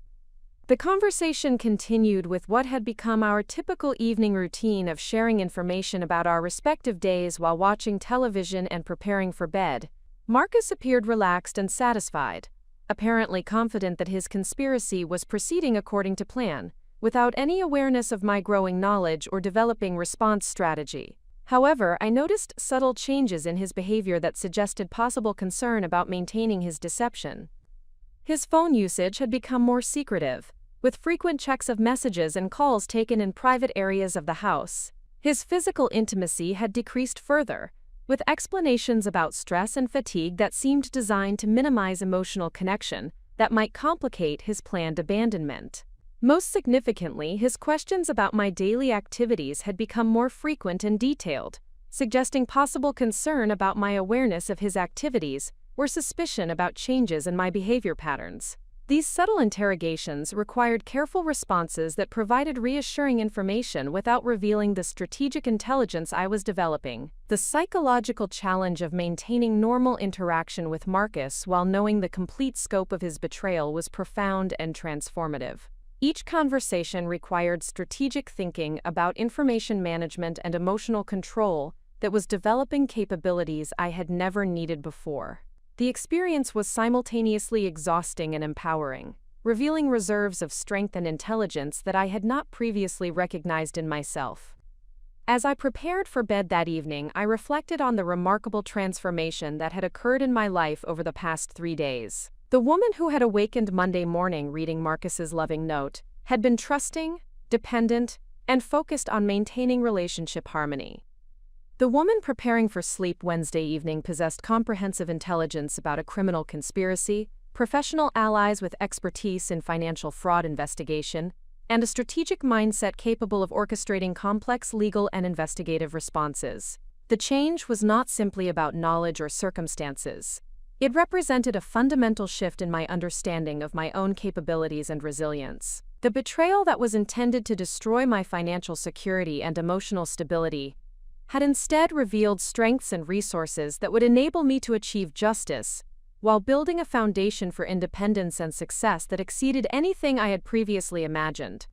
The conversation continued with what had become our typical evening routine of sharing information about our respective days while watching television and preparing for bed. Marcus appeared relaxed and satisfied, apparently confident that his conspiracy was proceeding according to plan, without any awareness of my growing knowledge or developing response strategy. However, I noticed subtle changes in his behavior that suggested possible concern about maintaining his deception. His phone usage had become more secretive, with frequent checks of messages and calls taken in private areas of the house. His physical intimacy had decreased further, with explanations about stress and fatigue that seemed designed to minimize emotional connection that might complicate his planned abandonment. Most significantly, his questions about my daily activities had become more frequent and detailed, suggesting possible concern about my awareness of his activities or suspicion about changes in my behavior patterns. These subtle interrogations required careful responses that provided reassuring information without revealing the strategic intelligence I was developing. The psychological challenge of maintaining normal interaction with Marcus while knowing the complete scope of his betrayal was profound and transformative. Each conversation required strategic thinking about information management and emotional control that was developing capabilities I had never needed before. The experience was simultaneously exhausting and empowering, revealing reserves of strength and intelligence that I had not previously recognized in myself. As I prepared for bed that evening, I reflected on the remarkable transformation that had occurred in my life over the past 3 days. The woman who had awakened Monday morning reading Marcus's loving note had been trusting, dependent, and focused on maintaining relationship harmony. The woman preparing for sleep Wednesday evening possessed comprehensive intelligence about a criminal conspiracy, professional allies with expertise in financial fraud investigation, and a strategic mindset capable of orchestrating complex legal and investigative responses. The change was not simply about knowledge or circumstances. It represented a fundamental shift in my understanding of my own capabilities and resilience. The betrayal that was intended to destroy my financial security and emotional stability had instead revealed strengths and resources that would enable me to achieve justice, while building a foundation for independence and success that exceeded anything I had previously imagined.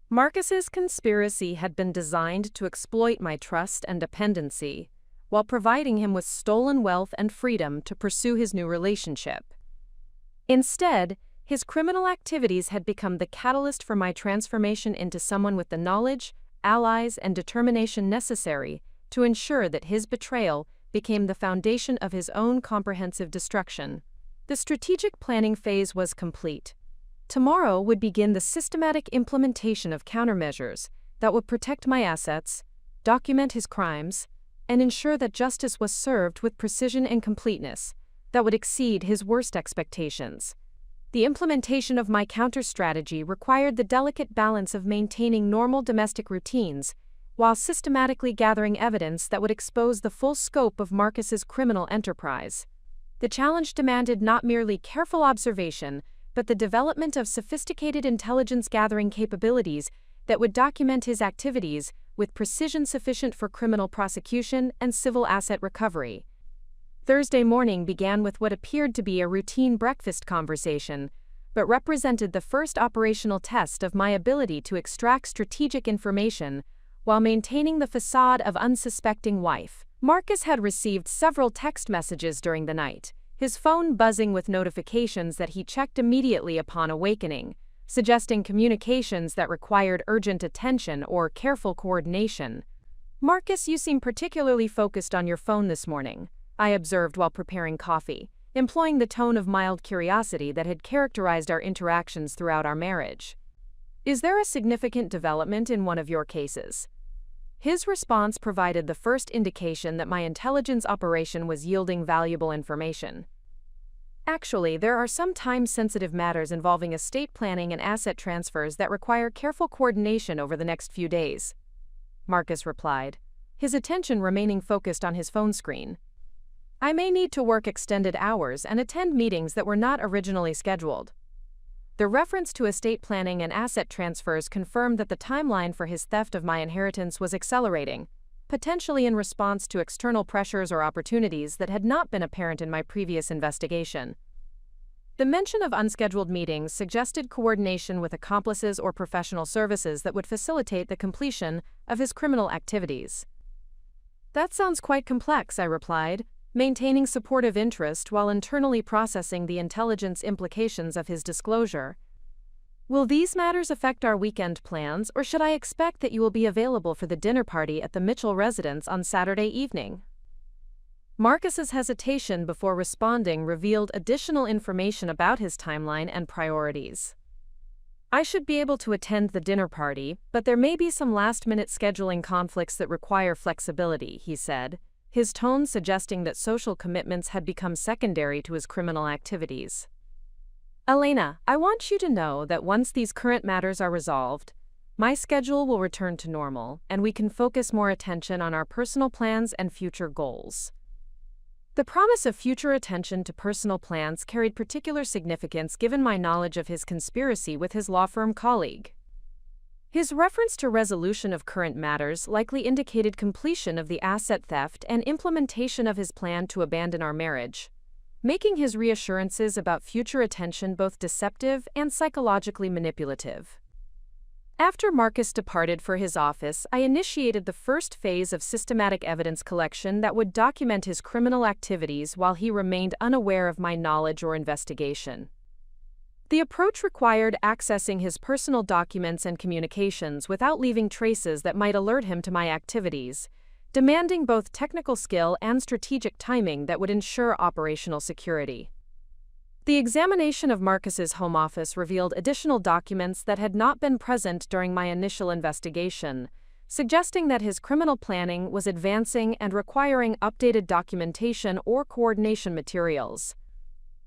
Marcus's conspiracy had been designed to exploit my trust and dependency, while providing him with stolen wealth and freedom to pursue his new relationship. Instead, his criminal activities had become the catalyst for my transformation into someone with the knowledge, allies, and determination necessary to ensure that his betrayal became the foundation of his own comprehensive destruction. The strategic planning phase was complete. Tomorrow would begin the systematic implementation of countermeasures that would protect my assets, document his crimes, and ensure that justice was served with precision and completeness that would exceed his worst expectations. The implementation of my counter-strategy required the delicate balance of maintaining normal domestic routines while systematically gathering evidence that would expose the full scope of Marcus's criminal enterprise. The challenge demanded not merely careful observation, but the development of sophisticated intelligence-gathering capabilities that would document his activities with precision sufficient for criminal prosecution and civil asset recovery. Thursday morning began with what appeared to be a routine breakfast conversation, but represented the first operational test of my ability to extract strategic information while maintaining the facade of unsuspecting wife. Marcus had received several text messages during the night, his phone buzzing with notifications that he checked immediately upon awakening, suggesting communications that required urgent attention or careful coordination. "Marcus, you seem particularly focused on your phone this morning," I observed while preparing coffee, employing the tone of mild curiosity that had characterized our interactions throughout our marriage. "Is there a significant development in one of your cases?" His response provided the first indication that my intelligence operation was yielding valuable information. "Actually, there are some time-sensitive matters involving estate planning and asset transfers that require careful coordination over the next few days," Marcus replied, his attention remaining focused on his phone screen. "I may need to work extended hours and attend meetings that were not originally scheduled." The reference to estate planning and asset transfers confirmed that the timeline for his theft of my inheritance was accelerating, potentially in response to external pressures or opportunities that had not been apparent in my previous investigation. The mention of unscheduled meetings suggested coordination with accomplices or professional services that would facilitate the completion of his criminal activities. "That sounds quite complex," I replied, maintaining supportive interest while internally processing the intelligence implications of his disclosure. "Will these matters affect our weekend plans, or should I expect that you will be available for the dinner party at the Mitchell residence on Saturday evening?" Marcus's hesitation before responding revealed additional information about his timeline and priorities. "I should be able to attend the dinner party, but there may be some last-minute scheduling conflicts that require flexibility," he said, his tone suggesting that social commitments had become secondary to his criminal activities. Elena, I want you to know that once these current matters are resolved, my schedule will return to normal, and we can focus more attention on our personal plans and future goals. The promise of future attention to personal plans carried particular significance given my knowledge of his conspiracy with his law firm colleague. His reference to resolution of current matters likely indicated completion of the asset theft and implementation of his plan to abandon our marriage, making his reassurances about future attention both deceptive and psychologically manipulative. After Marcus departed for his office, I initiated the first phase of systematic evidence collection that would document his criminal activities while he remained unaware of my knowledge or investigation. The approach required accessing his personal documents and communications without leaving traces that might alert him to my activities, demanding both technical skill and strategic timing that would ensure operational security. The examination of Marcus's home office revealed additional documents that had not been present during my initial investigation, suggesting that his criminal planning was advancing and requiring updated documentation or coordination materials.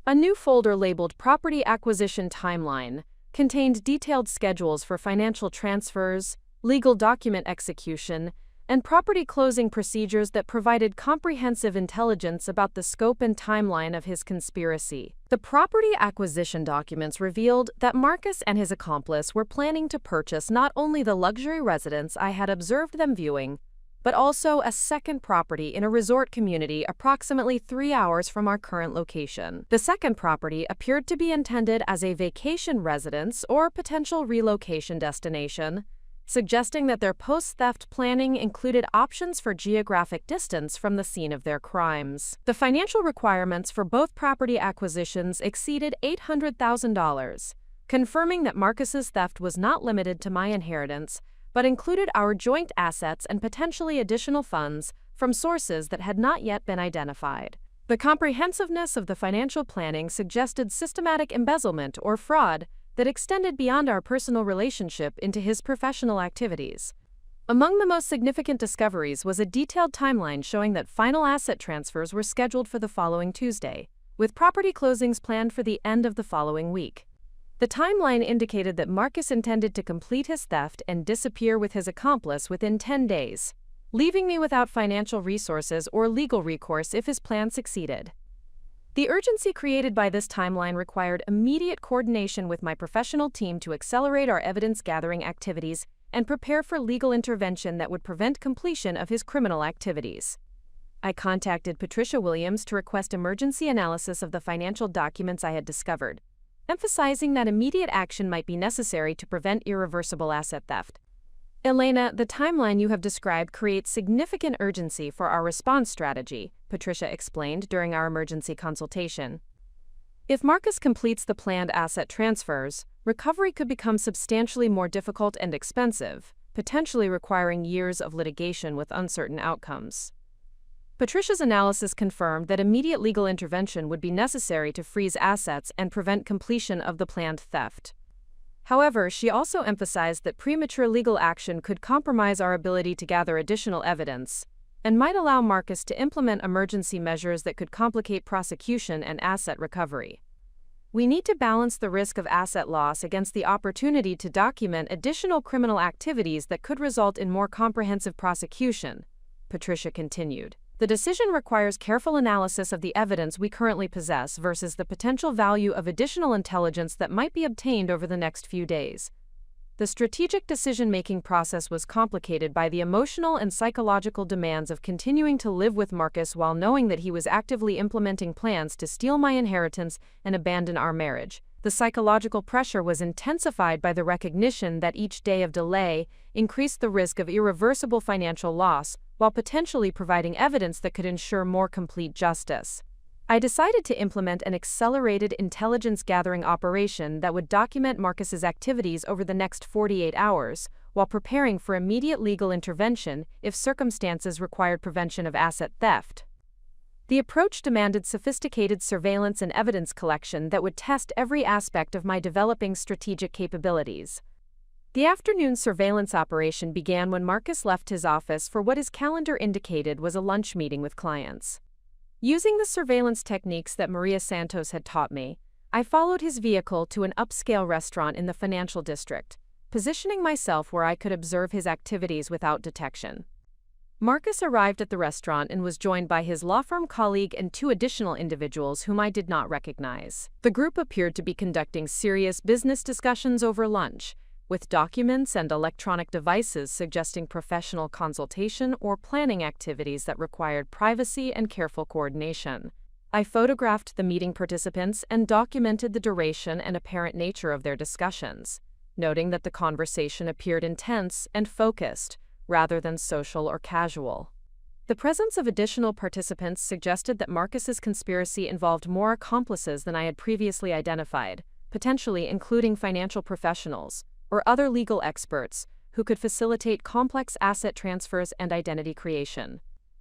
A new folder labeled Property Acquisition Timeline contained detailed schedules for financial transfers, legal document execution, and property closing procedures that provided comprehensive intelligence about the scope and timeline of his conspiracy. The property acquisition documents revealed that Marcus and his accomplice were planning to purchase not only the luxury residence I had observed them viewing, but also a second property in a resort community approximately 3 hours from our current location. The second property appeared to be intended as a vacation residence or potential relocation destination, suggesting that their post-theft planning included options for geographic distance from the scene of their crimes. The financial requirements for both property acquisitions exceeded $800,000, confirming that Marcus's theft was not limited to my inheritance, but included our joint assets and potentially additional funds from sources that had not yet been identified. The comprehensiveness of the financial planning suggested systematic embezzlement or fraud that extended beyond our personal relationship into his professional activities. Among the most significant discoveries was a detailed timeline showing that final asset transfers were scheduled for the following Tuesday, with property closings planned for the end of the following week. The timeline indicated that Marcus intended to complete his theft and disappear with his accomplice within 10 days, leaving me without financial resources or legal recourse if his plan succeeded. The urgency created by this timeline required immediate coordination with my professional team to accelerate our evidence-gathering activities and prepare for legal intervention that would prevent completion of his criminal activities. I contacted Patricia Williams to request emergency analysis of the financial documents I had discovered, emphasizing that immediate action might be necessary to prevent irreversible asset theft. Elena, the timeline you have described creates significant urgency for our response strategy, Patricia explained during our emergency consultation. If Marcus completes the planned asset transfers, recovery could become substantially more difficult and expensive, potentially requiring years of litigation with uncertain outcomes. Patricia's analysis confirmed that immediate legal intervention would be necessary to freeze assets and prevent completion of the planned theft. However, she also emphasized that premature legal action could compromise our ability to gather additional evidence and might allow Marcus to implement emergency measures that could complicate prosecution and asset recovery. We need to balance the risk of asset loss against the opportunity to document additional criminal activities that could result in more comprehensive prosecution, Patricia continued. The decision requires careful analysis of the evidence we currently possess versus the potential value of additional intelligence that might be obtained over the next few days. The strategic decision-making process was complicated by the emotional and psychological demands of continuing to live with Marcus while knowing that he was actively implementing plans to steal my inheritance and abandon our marriage. The psychological pressure was intensified by the recognition that each day of delay increased the risk of irreversible financial loss, while potentially providing evidence that could ensure more complete justice. I decided to implement an accelerated intelligence-gathering operation that would document Marcus's activities over the next 48 hours, while preparing for immediate legal intervention if circumstances required prevention of asset theft. The approach demanded sophisticated surveillance and evidence collection that would test every aspect of my developing strategic capabilities. The afternoon surveillance operation began when Marcus left his office for what his calendar indicated was a lunch meeting with clients. Using the surveillance techniques that Maria Santos had taught me, I followed his vehicle to an upscale restaurant in the financial district, positioning myself where I could observe his activities without detection. Marcus arrived at the restaurant and was joined by his law firm colleague and two additional individuals whom I did not recognize. The group appeared to be conducting serious business discussions over lunch, with documents and electronic devices suggesting professional consultation or planning activities that required privacy and careful coordination. I photographed the meeting participants and documented the duration and apparent nature of their discussions, noting that the conversation appeared intense and focused, rather than social or casual. The presence of additional participants suggested that Marcus's conspiracy involved more accomplices than I had previously identified, potentially including financial professionals or other legal experts who could facilitate complex asset transfers and identity creation.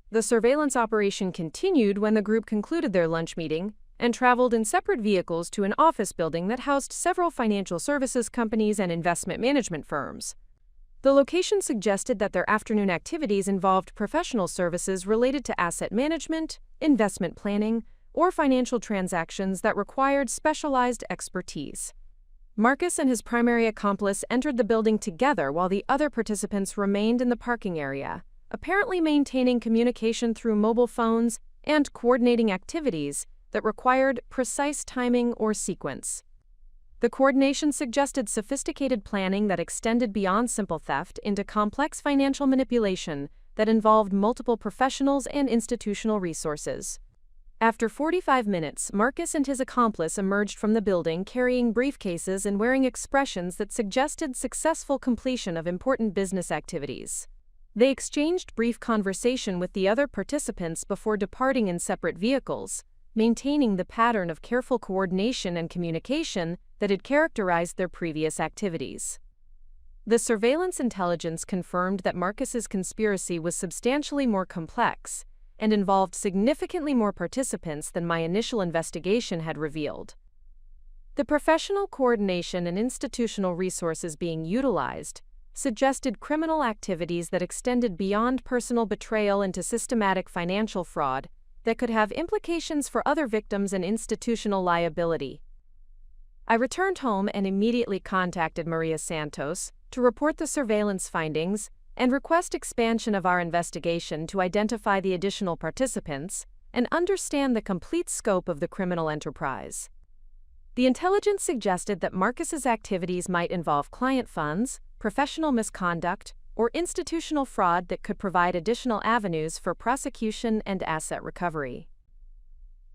The surveillance operation continued when the group concluded their lunch meeting and traveled in separate vehicles to an office building that housed several financial services companies and investment management firms. The location suggested that their afternoon activities involved professional services related to asset management, investment planning, or financial transactions that required specialized expertise. Marcus and his primary accomplice entered the building together while the other participants remained in the parking area, apparently maintaining communication through mobile phones and coordinating activities that required precise timing or sequence. The coordination suggested sophisticated planning that extended beyond simple theft into complex financial manipulation that involved multiple professionals and institutional resources. After 45 minutes, Marcus and his accomplice emerged from the building carrying briefcases and wearing expressions that suggested successful completion of important business activities. They exchanged brief conversation with the other participants before departing in separate vehicles, maintaining the pattern of careful coordination and communication that had characterized their previous activities. The surveillance intelligence confirmed that Marcus's conspiracy was substantially more complex and involved significantly more participants than my initial investigation had revealed. The professional coordination and institutional resources being utilized suggested criminal activities that extended beyond personal betrayal into systematic financial fraud that could have implications for other victims and institutional liability. I returned home and immediately contacted Maria Santos to report the surveillance findings and request expansion of our investigation to identify the additional participants and understand the complete scope of the criminal enterprise. The intelligence suggested that Marcus's activities might involve client funds, professional misconduct, or institutional fraud that could provide additional avenues for prosecution and asset recovery.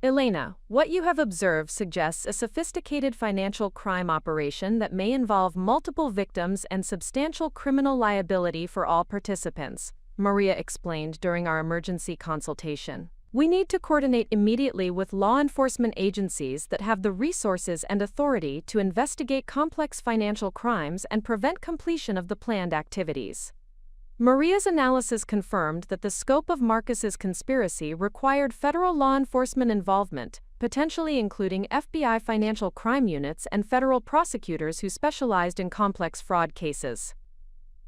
Elena, what you have observed suggests a sophisticated financial crime operation that may involve multiple victims and substantial criminal liability for all participants, Maria explained during our emergency consultation. We need to coordinate immediately with law enforcement agencies that have the resources and authority to investigate complex financial crimes and prevent completion of the planned activities. Maria's analysis confirmed that the scope of Marcus's conspiracy required federal law enforcement involvement, potentially including FBI financial crime units and federal prosecutors who specialized in complex fraud cases.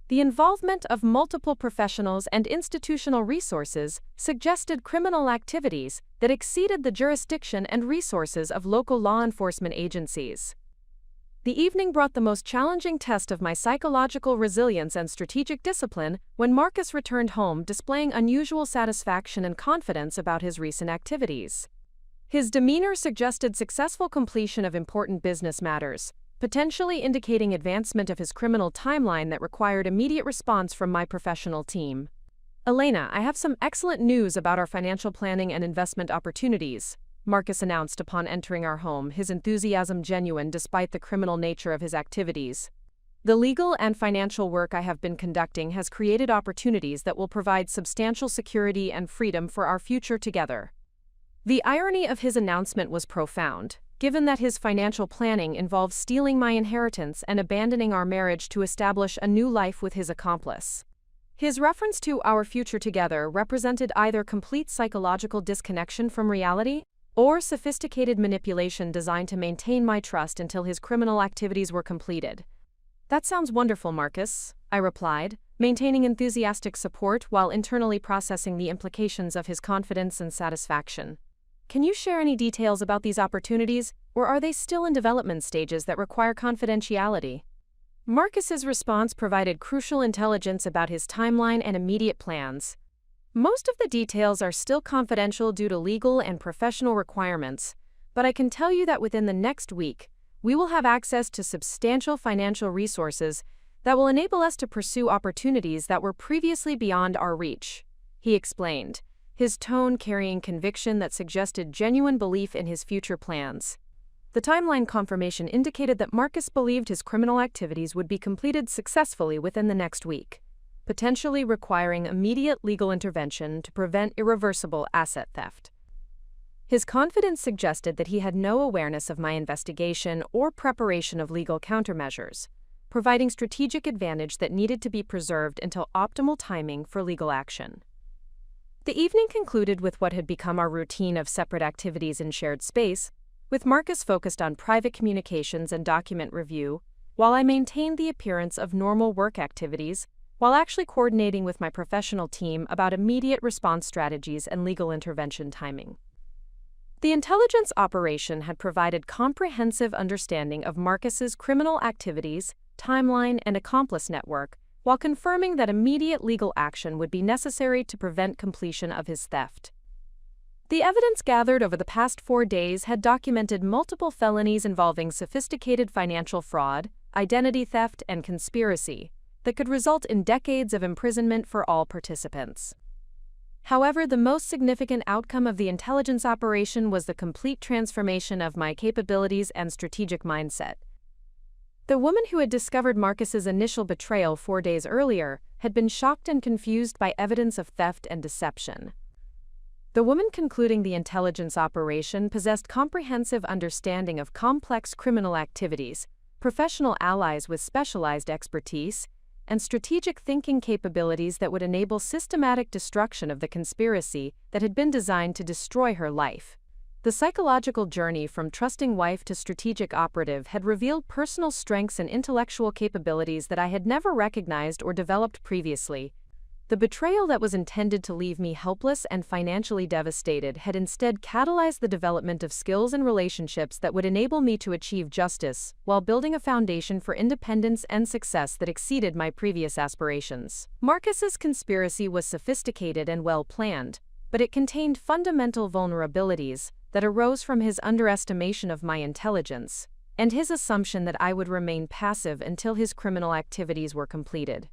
The involvement of multiple professionals and institutional resources suggested criminal activities that exceeded the jurisdiction and resources of local law enforcement agencies. The evening brought the most challenging test of my psychological resilience and strategic discipline when Marcus returned home displaying unusual satisfaction and confidence about his recent activities. His demeanor suggested successful completion of important business matters, potentially indicating advancement of his criminal timeline that required immediate response from my professional team. Elena, I have some excellent news about our financial planning and investment opportunities, Marcus announced upon entering our home, his enthusiasm genuine despite the criminal nature of his activities. The legal and financial work I have been conducting has created opportunities that will provide substantial security and freedom for our future together. The irony of his announcement was profound, given that his financial planning involved stealing my inheritance and abandoning our marriage to establish a new life with his accomplice. His reference to our future together represented either complete psychological disconnection from reality or sophisticated manipulation designed to maintain my trust until his criminal activities were completed. That sounds wonderful, Marcus, I replied, maintaining enthusiastic support while internally processing the implications of his confidence and satisfaction. Can you share any details about these opportunities, or are they still in development stages that require confidentiality? Marcus's response provided crucial intelligence about his timeline and immediate plans. Most of the details are still confidential due to legal and professional requirements, but I can tell you that within the next week, we will have access to substantial financial resources that will enable us to pursue opportunities that were previously beyond our reach, he explained, his tone carrying conviction that suggested genuine belief in his future plans. The timeline confirmation indicated that Marcus believed his criminal activities would be completed successfully within the next week, potentially requiring immediate legal intervention to prevent irreversible asset theft. His confidence suggested that he had no awareness of my investigation or preparation of legal countermeasures, providing strategic advantage that needed to be preserved until optimal timing for legal action. The evening concluded with what had become our routine of separate activities in shared space, with Marcus focused on private communications and document review, while I maintained the appearance of normal work activities, while actually coordinating with my professional team about immediate response strategies and legal intervention timing. The intelligence operation had provided comprehensive understanding of Marcus's criminal activities, timeline, and accomplice network, while confirming that immediate legal action would be necessary to prevent completion of his theft. The evidence gathered over the past 4 days had documented multiple felonies involving sophisticated financial fraud, identity theft, and conspiracy that could result in decades of imprisonment for all participants. However, the most significant outcome of the intelligence operation was the complete transformation of my capabilities and strategic mindset. The woman who had discovered Marcus's initial betrayal 4 days earlier had been shocked and confused by evidence of theft and deception. The woman concluding the intelligence operation possessed comprehensive understanding of complex criminal activities, professional allies with specialized expertise, and strategic thinking capabilities that would enable systematic destruction of the conspiracy that had been designed to destroy her life. The psychological journey from trusting wife to strategic operative had revealed personal strengths and intellectual capabilities that I had never recognized or developed previously. The betrayal that was intended to leave me helpless and financially devastated had instead catalyzed the development of skills and relationships that would enable me to achieve justice, while building a foundation for independence and success that exceeded my previous aspirations. Marcus's conspiracy was sophisticated and well-planned, but it contained fundamental vulnerabilities that arose from his underestimation of my intelligence, and his assumption that I would remain passive until his criminal activities were completed.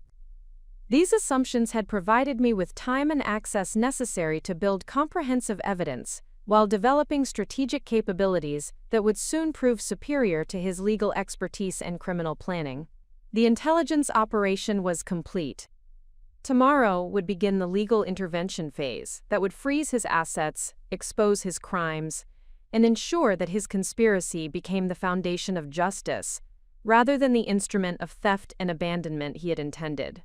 These assumptions had provided me with time and access necessary to build comprehensive evidence, while developing strategic capabilities that would soon prove superior to his legal expertise and criminal planning. The intelligence operation was complete. Tomorrow would begin the legal intervention phase that would freeze his assets, expose his crimes, and ensure that his conspiracy became the foundation of justice, rather than the instrument of theft and abandonment he had intended.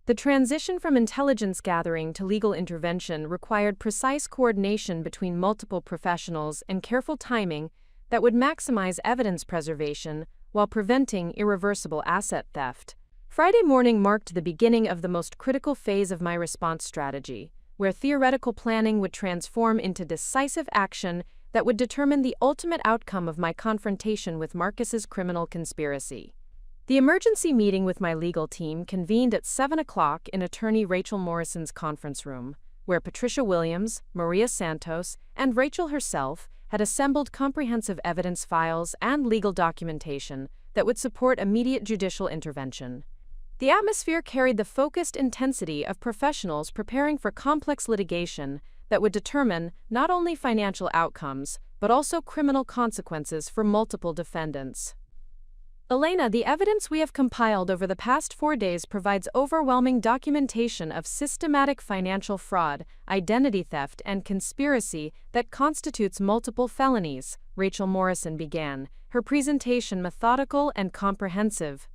The transition from intelligence gathering to legal intervention required precise coordination between multiple professionals and careful timing that would maximize evidence preservation while preventing irreversible asset theft. Friday morning marked the beginning of the most critical phase of my response strategy, where theoretical planning would transform into decisive action that would determine the ultimate outcome of my confrontation with Marcus's criminal conspiracy. The emergency meeting with my legal team convened at 7 o'clock in attorney Rachel Morrison's conference room, where Patricia Williams, Maria Santos, and Rachel herself had assembled comprehensive evidence files and legal documentation that would support immediate judicial intervention. The atmosphere carried the focused intensity of professionals preparing for complex litigation that would determine not only financial outcomes, but also criminal consequences for multiple defendants. Elena, the evidence we have compiled over the past 4 days provides overwhelming documentation of systematic financial fraud, identity theft, and conspiracy that constitutes multiple felonies, Rachel Morrison began, her presentation methodical and comprehensive.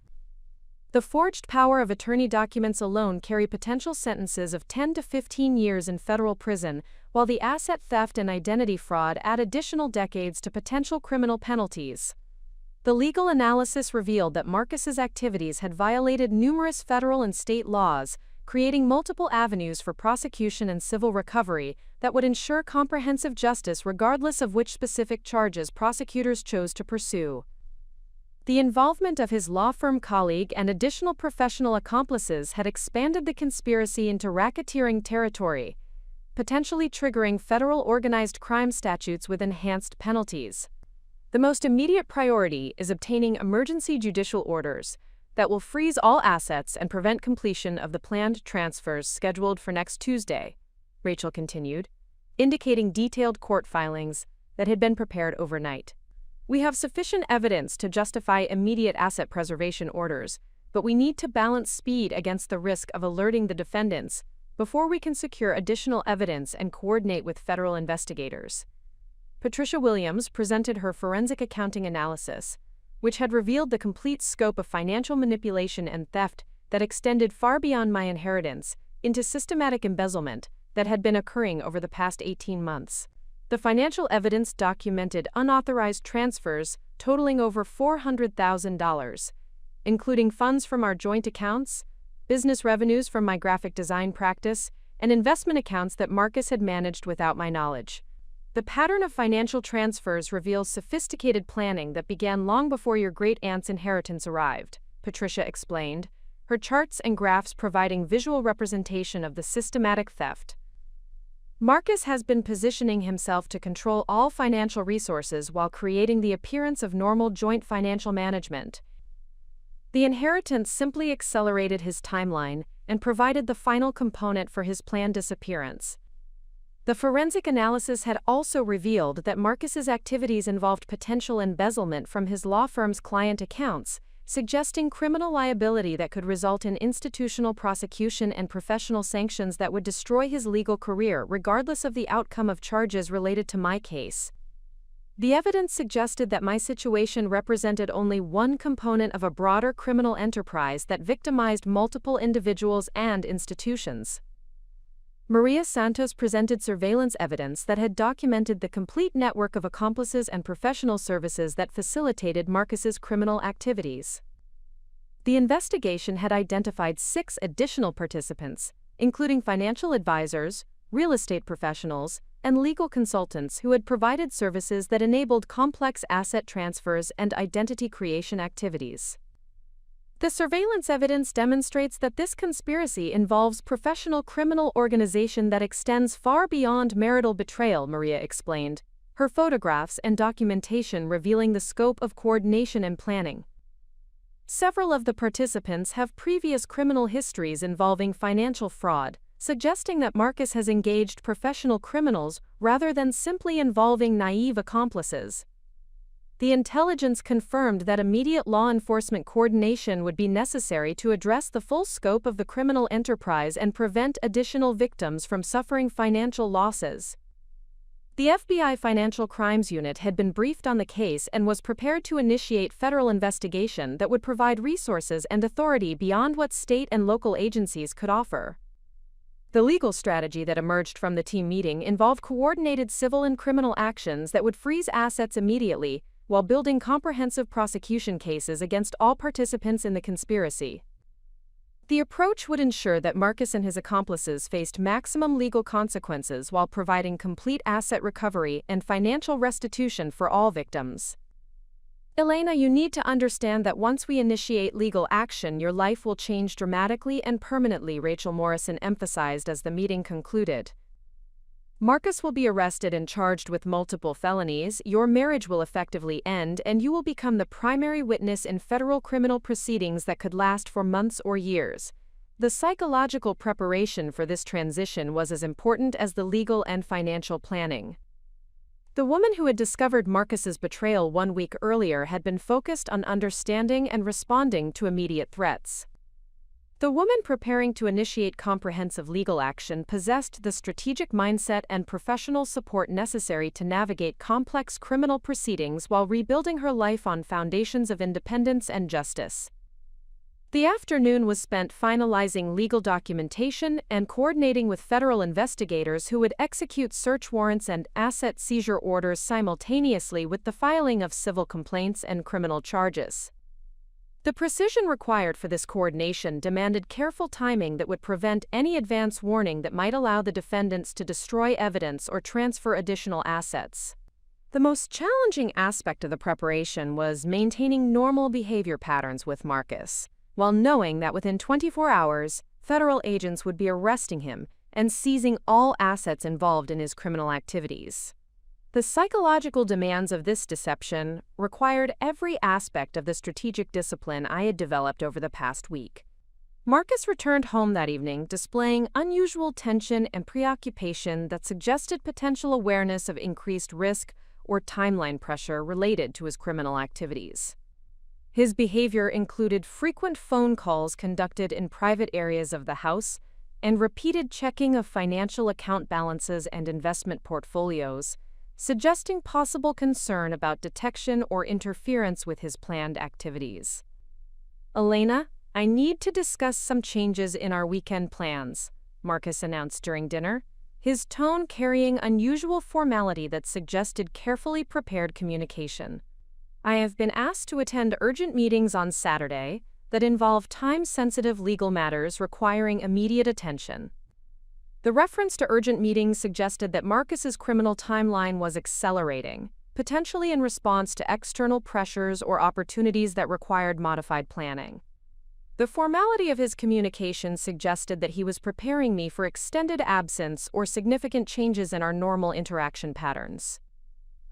The forged power of attorney documents alone carry potential sentences of 10 to 15 years in federal prison, while the asset theft and identity fraud add additional decades to potential criminal penalties. The legal analysis revealed that Marcus's activities had violated numerous federal and state laws, creating multiple avenues for prosecution and civil recovery that would ensure comprehensive justice regardless of which specific charges prosecutors chose to pursue. The involvement of his law firm colleague and additional professional accomplices had expanded the conspiracy into racketeering territory, potentially triggering federal organized crime statutes with enhanced penalties. The most immediate priority is obtaining emergency judicial orders that will freeze all assets and prevent completion of the planned transfers scheduled for next Tuesday, Rachel continued, indicating detailed court filings that had been prepared overnight. We have sufficient evidence to justify immediate asset preservation orders, but we need to balance speed against the risk of alerting the defendants before we can secure additional evidence and coordinate with federal investigators. Patricia Williams presented her forensic accounting analysis, which had revealed the complete scope of financial manipulation and theft that extended far beyond my inheritance into systematic embezzlement that had been occurring over the past 18 months. The financial evidence documented unauthorized transfers totaling over $400,000, including funds from our joint accounts, business revenues from my graphic design practice, and investment accounts that Marcus had managed without my knowledge. The pattern of financial transfers reveals sophisticated planning that began long before your great-aunt's inheritance arrived, Patricia explained, her charts and graphs providing visual representation of the systematic theft. Marcus has been positioning himself to control all financial resources while creating the appearance of normal joint financial management. The inheritance simply accelerated his timeline and provided the final component for his planned disappearance. The forensic analysis had also revealed that Marcus's activities involved potential embezzlement from his law firm's client accounts, suggesting criminal liability that could result in institutional prosecution and professional sanctions that would destroy his legal career regardless of the outcome of charges related to my case. The evidence suggested that my situation represented only one component of a broader criminal enterprise that victimized multiple individuals and institutions. Maria Santos presented surveillance evidence that had documented the complete network of accomplices and professional services that facilitated Marcus's criminal activities. The investigation had identified 6 additional participants, including financial advisors, real estate professionals, and legal consultants who had provided services that enabled complex asset transfers and identity creation activities. The surveillance evidence demonstrates that this conspiracy involves professional criminal organization that extends far beyond marital betrayal, Maria explained, her photographs and documentation revealing the scope of coordination and planning. Several of the participants have previous criminal histories involving financial fraud, suggesting that Marcus has engaged professional criminals rather than simply involving naive accomplices. The intelligence confirmed that immediate law enforcement coordination would be necessary to address the full scope of the criminal enterprise and prevent additional victims from suffering financial losses. The FBI Financial Crimes Unit had been briefed on the case and was prepared to initiate federal investigation that would provide resources and authority beyond what state and local agencies could offer. The legal strategy that emerged from the team meeting involved coordinated civil and criminal actions that would freeze assets immediately, while building comprehensive prosecution cases against all participants in the conspiracy. The approach would ensure that Marcus and his accomplices faced maximum legal consequences while providing complete asset recovery and financial restitution for all victims. Elena, you need to understand that once we initiate legal action, your life will change dramatically and permanently, Rachel Morrison emphasized as the meeting concluded. Marcus will be arrested and charged with multiple felonies, your marriage will effectively end, and you will become the primary witness in federal criminal proceedings that could last for months or years. The psychological preparation for this transition was as important as the legal and financial planning. The woman who had discovered Marcus's betrayal 1 week earlier had been focused on understanding and responding to immediate threats. The woman preparing to initiate comprehensive legal action possessed the strategic mindset and professional support necessary to navigate complex criminal proceedings while rebuilding her life on foundations of independence and justice. The afternoon was spent finalizing legal documentation and coordinating with federal investigators who would execute search warrants and asset seizure orders simultaneously with the filing of civil complaints and criminal charges. The precision required for this coordination demanded careful timing that would prevent any advance warning that might allow the defendants to destroy evidence or transfer additional assets. The most challenging aspect of the preparation was maintaining normal behavior patterns with Marcus, while knowing that within 24 hours, federal agents would be arresting him and seizing all assets involved in his criminal activities. The psychological demands of this deception required every aspect of the strategic discipline I had developed over the past week. Marcus returned home that evening, displaying unusual tension and preoccupation that suggested potential awareness of increased risk or timeline pressure related to his criminal activities. His behavior included frequent phone calls conducted in private areas of the house and repeated checking of financial account balances and investment portfolios, suggesting possible concern about detection or interference with his planned activities. "Elena, I need to discuss some changes in our weekend plans," Marcus announced during dinner, his tone carrying unusual formality that suggested carefully prepared communication. "I have been asked to attend urgent meetings on Saturday that involve time-sensitive legal matters requiring immediate attention." The reference to urgent meetings suggested that Marcus's criminal timeline was accelerating, potentially in response to external pressures or opportunities that required modified planning. The formality of his communication suggested that he was preparing me for extended absence or significant changes in our normal interaction patterns.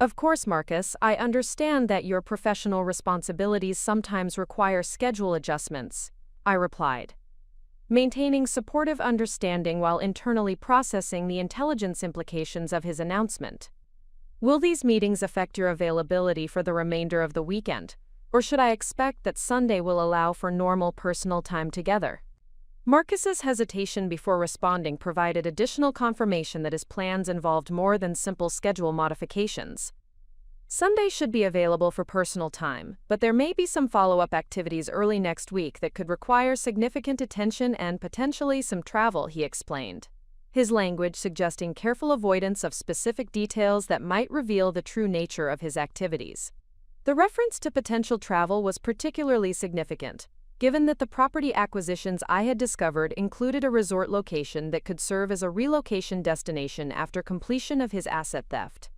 "Of course, Marcus, I understand that your professional responsibilities sometimes require schedule adjustments," I replied, maintaining supportive understanding while internally processing the intelligence implications of his announcement. "Will these meetings affect your availability for the remainder of the weekend, or should I expect that Sunday will allow for normal personal time together?" Marcus's hesitation before responding provided additional confirmation that his plans involved more than simple schedule modifications. "Sunday should be available for personal time, but there may be some follow-up activities early next week that could require significant attention and potentially some travel," he explained, his language suggesting careful avoidance of specific details that might reveal the true nature of his activities. The reference to potential travel was particularly significant, given that the property acquisitions I had discovered included a resort location that could serve as a relocation destination after completion of his asset theft.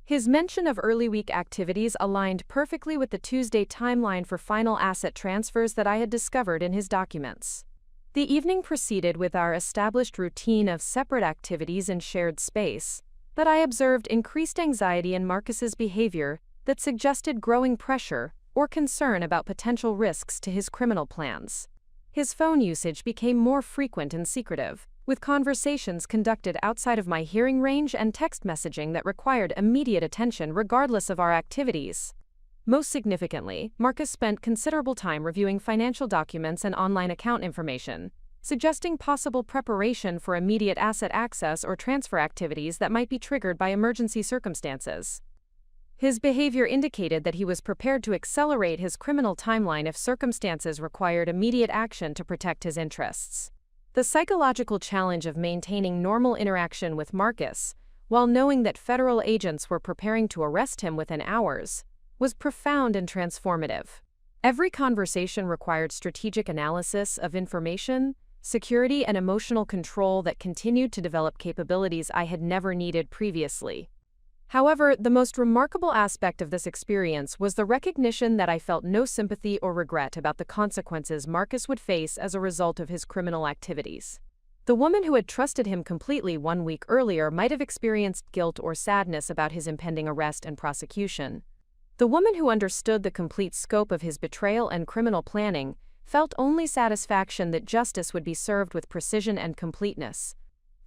His mention of early week activities aligned perfectly with the Tuesday timeline for final asset transfers that I had discovered in his documents. The evening proceeded with our established routine of separate activities in shared space, but I observed increased anxiety in Marcus's behavior that suggested growing pressure or concern about potential risks to his criminal plans. His phone usage became more frequent and secretive, with conversations conducted outside of my hearing range and text messaging that required immediate attention regardless of our activities. Most significantly, Marcus spent considerable time reviewing financial documents and online account information, suggesting possible preparation for immediate asset access or transfer activities that might be triggered by emergency circumstances. His behavior indicated that he was prepared to accelerate his criminal timeline if circumstances required immediate action to protect his interests. The psychological challenge of maintaining normal interaction with Marcus, while knowing that federal agents were preparing to arrest him within hours, was profound and transformative. Every conversation required strategic analysis of information, security, and emotional control that continued to develop capabilities I had never needed previously. However, the most remarkable aspect of this experience was the recognition that I felt no sympathy or regret about the consequences Marcus would face as a result of his criminal activities. The woman who had trusted him completely 1 week earlier might have experienced guilt or sadness about his impending arrest and prosecution. The woman who understood the complete scope of his betrayal and criminal planning felt only satisfaction that justice would be served with precision and completeness.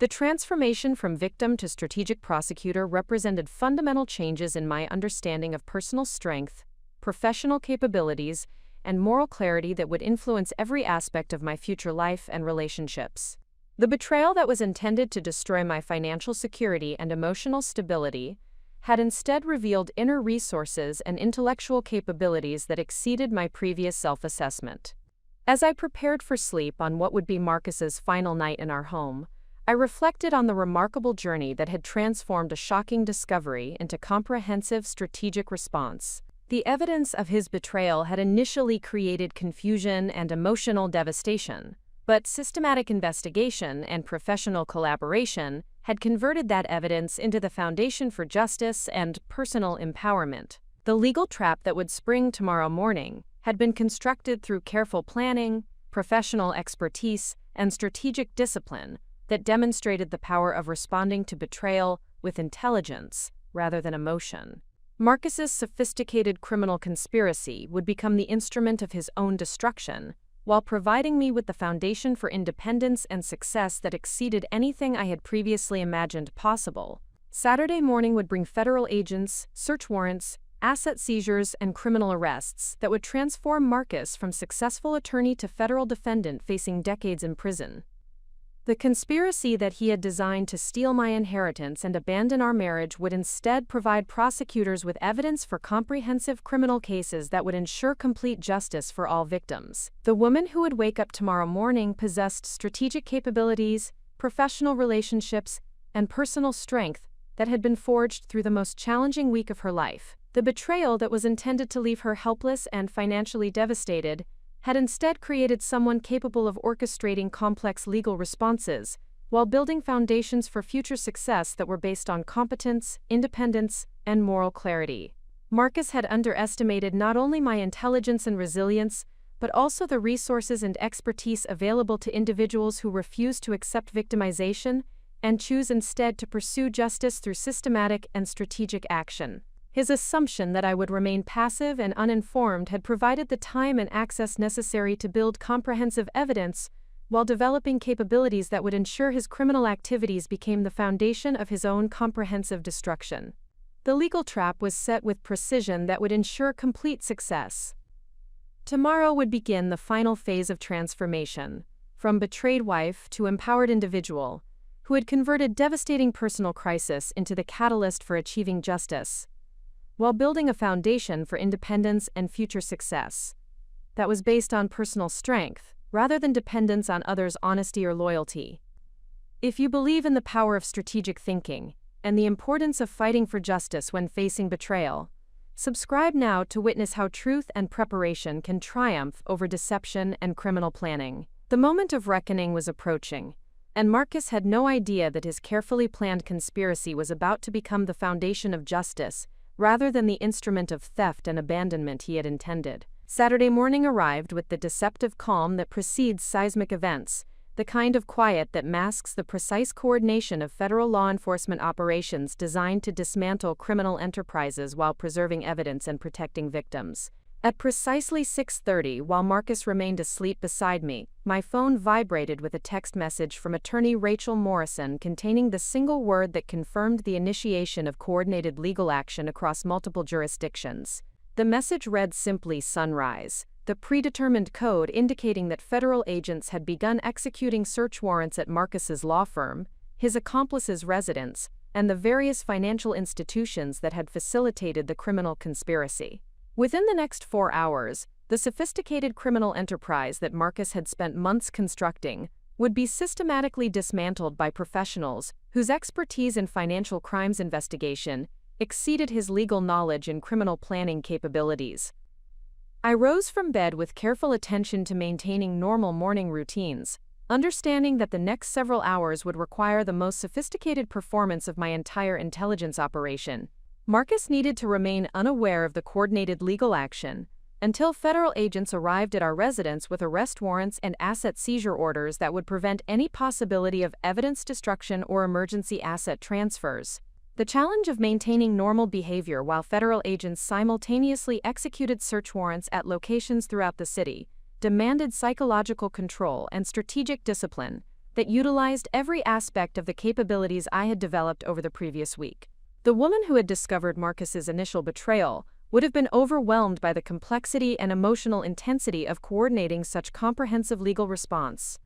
The transformation from victim to strategic prosecutor represented fundamental changes in my understanding of personal strength, professional capabilities, and moral clarity that would influence every aspect of my future life and relationships. The betrayal that was intended to destroy my financial security and emotional stability had instead revealed inner resources and intellectual capabilities that exceeded my previous self-assessment. As I prepared for sleep on what would be Marcus's final night in our home, I reflected on the remarkable journey that had transformed a shocking discovery into comprehensive strategic response, The evidence of his betrayal had initially created confusion and emotional devastation, but systematic investigation and professional collaboration had converted that evidence into the foundation for justice and personal empowerment. The legal trap that would spring tomorrow morning had been constructed through careful planning, professional expertise, and strategic discipline that demonstrated the power of responding to betrayal with intelligence rather than emotion. Marcus's sophisticated criminal conspiracy would become the instrument of his own destruction, while providing me with the foundation for independence and success that exceeded anything I had previously imagined possible. Saturday morning would bring federal agents, search warrants, asset seizures, and criminal arrests that would transform Marcus from successful attorney to federal defendant facing decades in prison. The conspiracy that he had designed to steal my inheritance and abandon our marriage would instead provide prosecutors with evidence for comprehensive criminal cases that would ensure complete justice for all victims. The woman who would wake up tomorrow morning possessed strategic capabilities, professional relationships, and personal strength that had been forged through the most challenging week of her life. The betrayal that was intended to leave her helpless and financially devastated had instead created someone capable of orchestrating complex legal responses, while building foundations for future success that were based on competence, independence, and moral clarity. Marcus had underestimated not only my intelligence and resilience, but also the resources and expertise available to individuals who refuse to accept victimization and choose instead to pursue justice through systematic and strategic action. His assumption that I would remain passive and uninformed had provided the time and access necessary to build comprehensive evidence, while developing capabilities that would ensure his criminal activities became the foundation of his own comprehensive destruction. The legal trap was set with precision that would ensure complete success. Tomorrow would begin the final phase of transformation, from betrayed wife to empowered individual, who had converted devastating personal crisis into the catalyst for achieving justice, while building a foundation for independence and future success that was based on personal strength rather than dependence on others' honesty or loyalty. If you believe in the power of strategic thinking and the importance of fighting for justice when facing betrayal, subscribe now to witness how truth and preparation can triumph over deception and criminal planning. The moment of reckoning was approaching, and Marcus had no idea that his carefully planned conspiracy was about to become the foundation of justice rather than the instrument of theft and abandonment he had intended. Saturday morning arrived with the deceptive calm that precedes seismic events, the kind of quiet that masks the precise coordination of federal law enforcement operations designed to dismantle criminal enterprises while preserving evidence and protecting victims. At precisely 6:30, while Marcus remained asleep beside me, my phone vibrated with a text message from attorney Rachel Morrison containing the single word that confirmed the initiation of coordinated legal action across multiple jurisdictions. The message read simply "Sunrise," the predetermined code indicating that federal agents had begun executing search warrants at Marcus's law firm, his accomplice's residence, and the various financial institutions that had facilitated the criminal conspiracy. Within the next 4 hours, the sophisticated criminal enterprise that Marcus had spent months constructing would be systematically dismantled by professionals whose expertise in financial crimes investigation exceeded his legal knowledge and criminal planning capabilities. I rose from bed with careful attention to maintaining normal morning routines, understanding that the next several hours would require the most sophisticated performance of my entire intelligence operation. Marcus needed to remain unaware of the coordinated legal action until federal agents arrived at our residence with arrest warrants and asset seizure orders that would prevent any possibility of evidence destruction or emergency asset transfers. The challenge of maintaining normal behavior while federal agents simultaneously executed search warrants at locations throughout the city demanded psychological control and strategic discipline that utilized every aspect of the capabilities I had developed over the previous week. The woman who had discovered Marcus's initial betrayal would have been overwhelmed by the complexity and emotional intensity of coordinating such comprehensive legal response.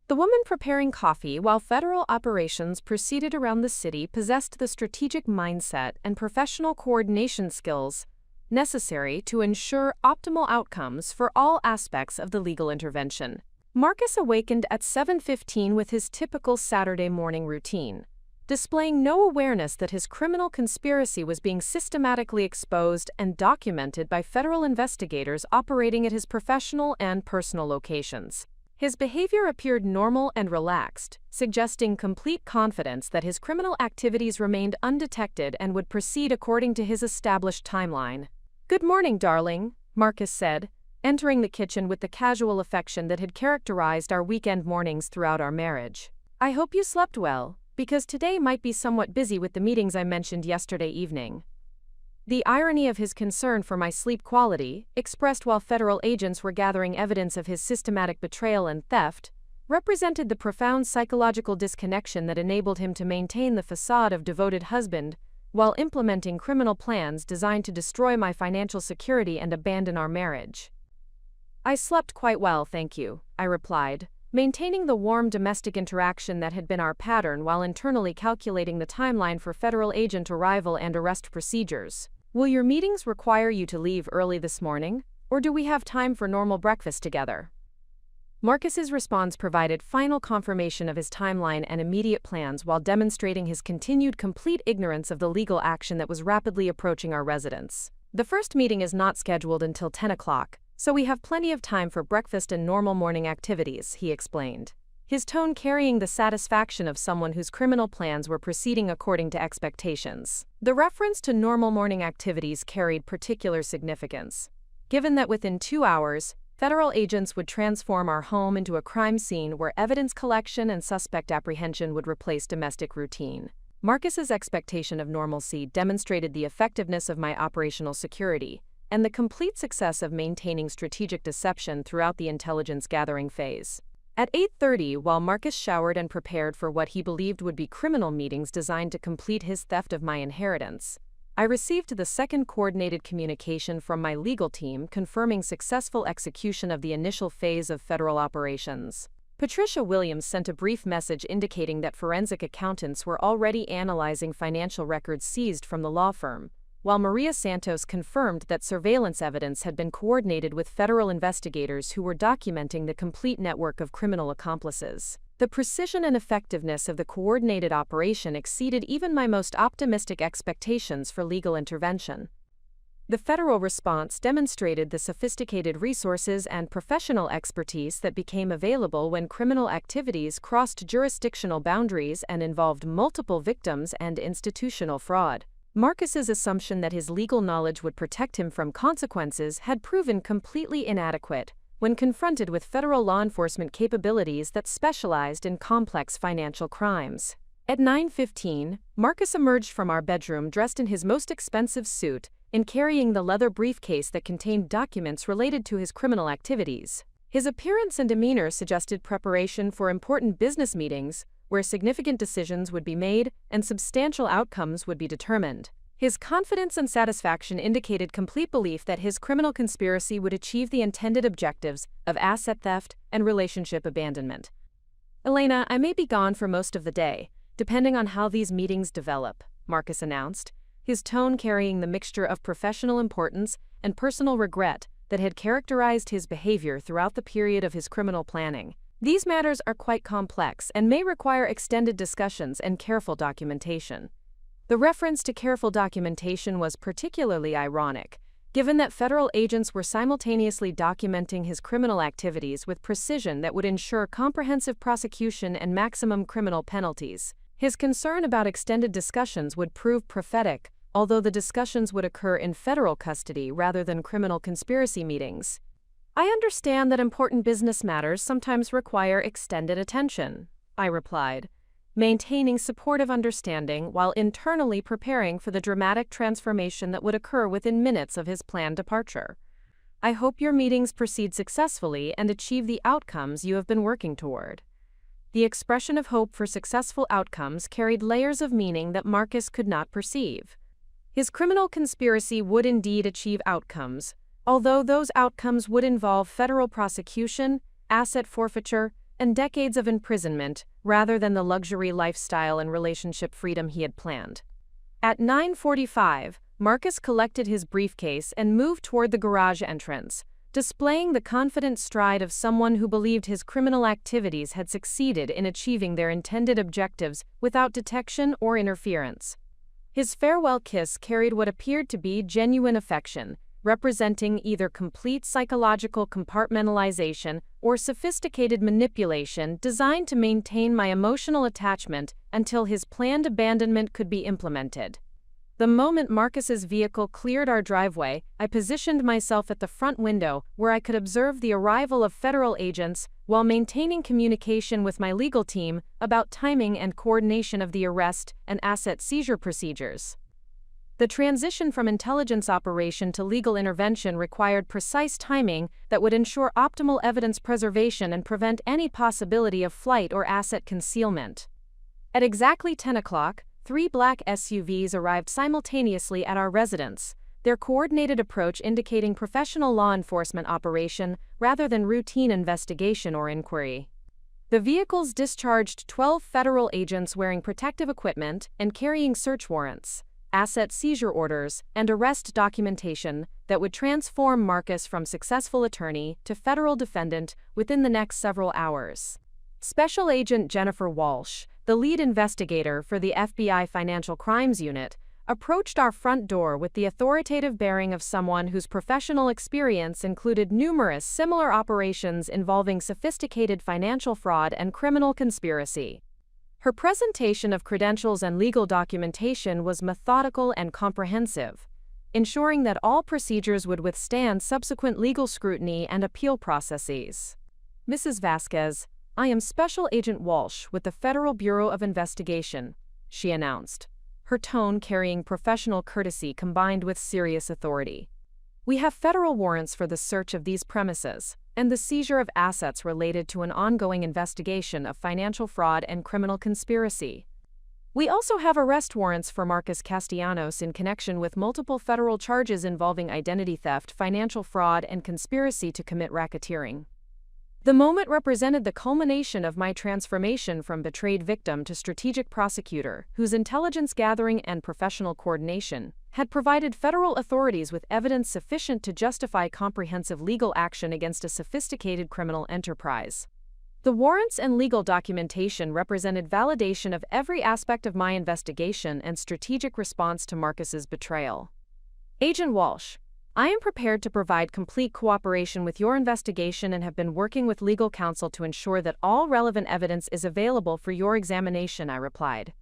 The woman preparing coffee while federal operations proceeded around the city possessed the strategic mindset and professional coordination skills necessary to ensure optimal outcomes for all aspects of the legal intervention. Marcus awakened at 7:15 with his typical Saturday morning routine. displaying no awareness that his criminal conspiracy was being systematically exposed and documented by federal investigators operating at his professional and personal locations. His behavior appeared normal and relaxed, suggesting complete confidence that his criminal activities remained undetected and would proceed according to his established timeline. "Good morning, darling," Marcus said, entering the kitchen with the casual affection that had characterized our weekend mornings throughout our marriage. "I hope you slept well, because today might be somewhat busy with the meetings I mentioned yesterday evening." The irony of his concern for my sleep quality, expressed while federal agents were gathering evidence of his systematic betrayal and theft, represented the profound psychological disconnection that enabled him to maintain the facade of devoted husband while implementing criminal plans designed to destroy my financial security and abandon our marriage. "I slept quite well, thank you," I replied, maintaining the warm domestic interaction that had been our pattern while internally calculating the timeline for federal agent arrival and arrest procedures. "Will your meetings require you to leave early this morning, or do we have time for normal breakfast together?" Marcus's response provided final confirmation of his timeline and immediate plans while demonstrating his continued complete ignorance of the legal action that was rapidly approaching our residence. "The first meeting is not scheduled until 10 o'clock, so we have plenty of time for breakfast and normal morning activities," he explained, his tone carrying the satisfaction of someone whose criminal plans were proceeding according to expectations. The reference to normal morning activities carried particular significance, given that within 2 hours, federal agents would transform our home into a crime scene where evidence collection and suspect apprehension would replace domestic routine. Marcus's expectation of normalcy demonstrated the effectiveness of my operational security and the complete success of maintaining strategic deception throughout the intelligence gathering phase. At 8:30, while Marcus showered and prepared for what he believed would be criminal meetings designed to complete his theft of my inheritance, I received the second coordinated communication from my legal team confirming successful execution of the initial phase of federal operations. Patricia Williams sent a brief message indicating that forensic accountants were already analyzing financial records seized from the law firm, while Maria Santos confirmed that surveillance evidence had been coordinated with federal investigators who were documenting the complete network of criminal accomplices. The precision and effectiveness of the coordinated operation exceeded even my most optimistic expectations for legal intervention. The federal response demonstrated the sophisticated resources and professional expertise that became available when criminal activities crossed jurisdictional boundaries and involved multiple victims and institutional fraud. Marcus's assumption that his legal knowledge would protect him from consequences had proven completely inadequate when confronted with federal law enforcement capabilities that specialized in complex financial crimes. At 9:15, Marcus emerged from our bedroom dressed in his most expensive suit and carrying the leather briefcase that contained documents related to his criminal activities. His appearance and demeanor suggested preparation for important business meetings, where significant decisions would be made and substantial outcomes would be determined. His confidence and satisfaction indicated complete belief that his criminal conspiracy would achieve the intended objectives of asset theft and relationship abandonment. "Elena, I may be gone for most of the day, depending on how these meetings develop," Marcus announced, his tone carrying the mixture of professional importance and personal regret that had characterized his behavior throughout the period of his criminal planning. "These matters are quite complex and may require extended discussions and careful documentation." The reference to careful documentation was particularly ironic, given that federal agents were simultaneously documenting his criminal activities with precision that would ensure comprehensive prosecution and maximum criminal penalties. His concern about extended discussions would prove prophetic, although the discussions would occur in federal custody rather than criminal conspiracy meetings. "I understand that important business matters sometimes require extended attention," I replied, maintaining supportive understanding while internally preparing for the dramatic transformation that would occur within minutes of his planned departure. "I hope your meetings proceed successfully and achieve the outcomes you have been working toward." The expression of hope for successful outcomes carried layers of meaning that Marcus could not perceive. His criminal conspiracy would indeed achieve outcomes, although those outcomes would involve federal prosecution, asset forfeiture, and decades of imprisonment, rather than the luxury lifestyle and relationship freedom he had planned. At 9:45, Marcus collected his briefcase and moved toward the garage entrance, displaying the confident stride of someone who believed his criminal activities had succeeded in achieving their intended objectives without detection or interference. His farewell kiss carried what appeared to be genuine affection, representing either complete psychological compartmentalization or sophisticated manipulation designed to maintain my emotional attachment until his planned abandonment could be implemented. The moment Marcus's vehicle cleared our driveway, I positioned myself at the front window where I could observe the arrival of federal agents while maintaining communication with my legal team about timing and coordination of the arrest and asset seizure procedures. The transition from intelligence operation to legal intervention required precise timing that would ensure optimal evidence preservation and prevent any possibility of flight or asset concealment. At exactly 10 o'clock, 3 black SUVs arrived simultaneously at our residence, their coordinated approach indicating professional law enforcement operation rather than routine investigation or inquiry. The vehicles discharged 12 federal agents wearing protective equipment and carrying search warrants, asset seizure orders, and arrest documentation that would transform Marcus from successful attorney to federal defendant within the next several hours. Special Agent Jennifer Walsh, the lead investigator for the FBI Financial Crimes Unit, approached our front door with the authoritative bearing of someone whose professional experience included numerous similar operations involving sophisticated financial fraud and criminal conspiracy. Her presentation of credentials and legal documentation was methodical and comprehensive, ensuring that all procedures would withstand subsequent legal scrutiny and appeal processes. Mrs. Vasquez, I am Special Agent Walsh with the Federal Bureau of Investigation, she announced, her tone carrying professional courtesy combined with serious authority. We have federal warrants for the search of these premises and the seizure of assets related to an ongoing investigation of financial fraud and criminal conspiracy. We also have arrest warrants for Marcus Castellanos in connection with multiple federal charges involving identity theft, financial fraud, and conspiracy to commit racketeering. The moment represented the culmination of my transformation from betrayed victim to strategic prosecutor, whose intelligence gathering and professional coordination had provided federal authorities with evidence sufficient to justify comprehensive legal action against a sophisticated criminal enterprise. The warrants and legal documentation represented validation of every aspect of my investigation and strategic response to Marcus's betrayal. Agent Walsh, I am prepared to provide complete cooperation with your investigation and have been working with legal counsel to ensure that all relevant evidence is available for your examination, I replied,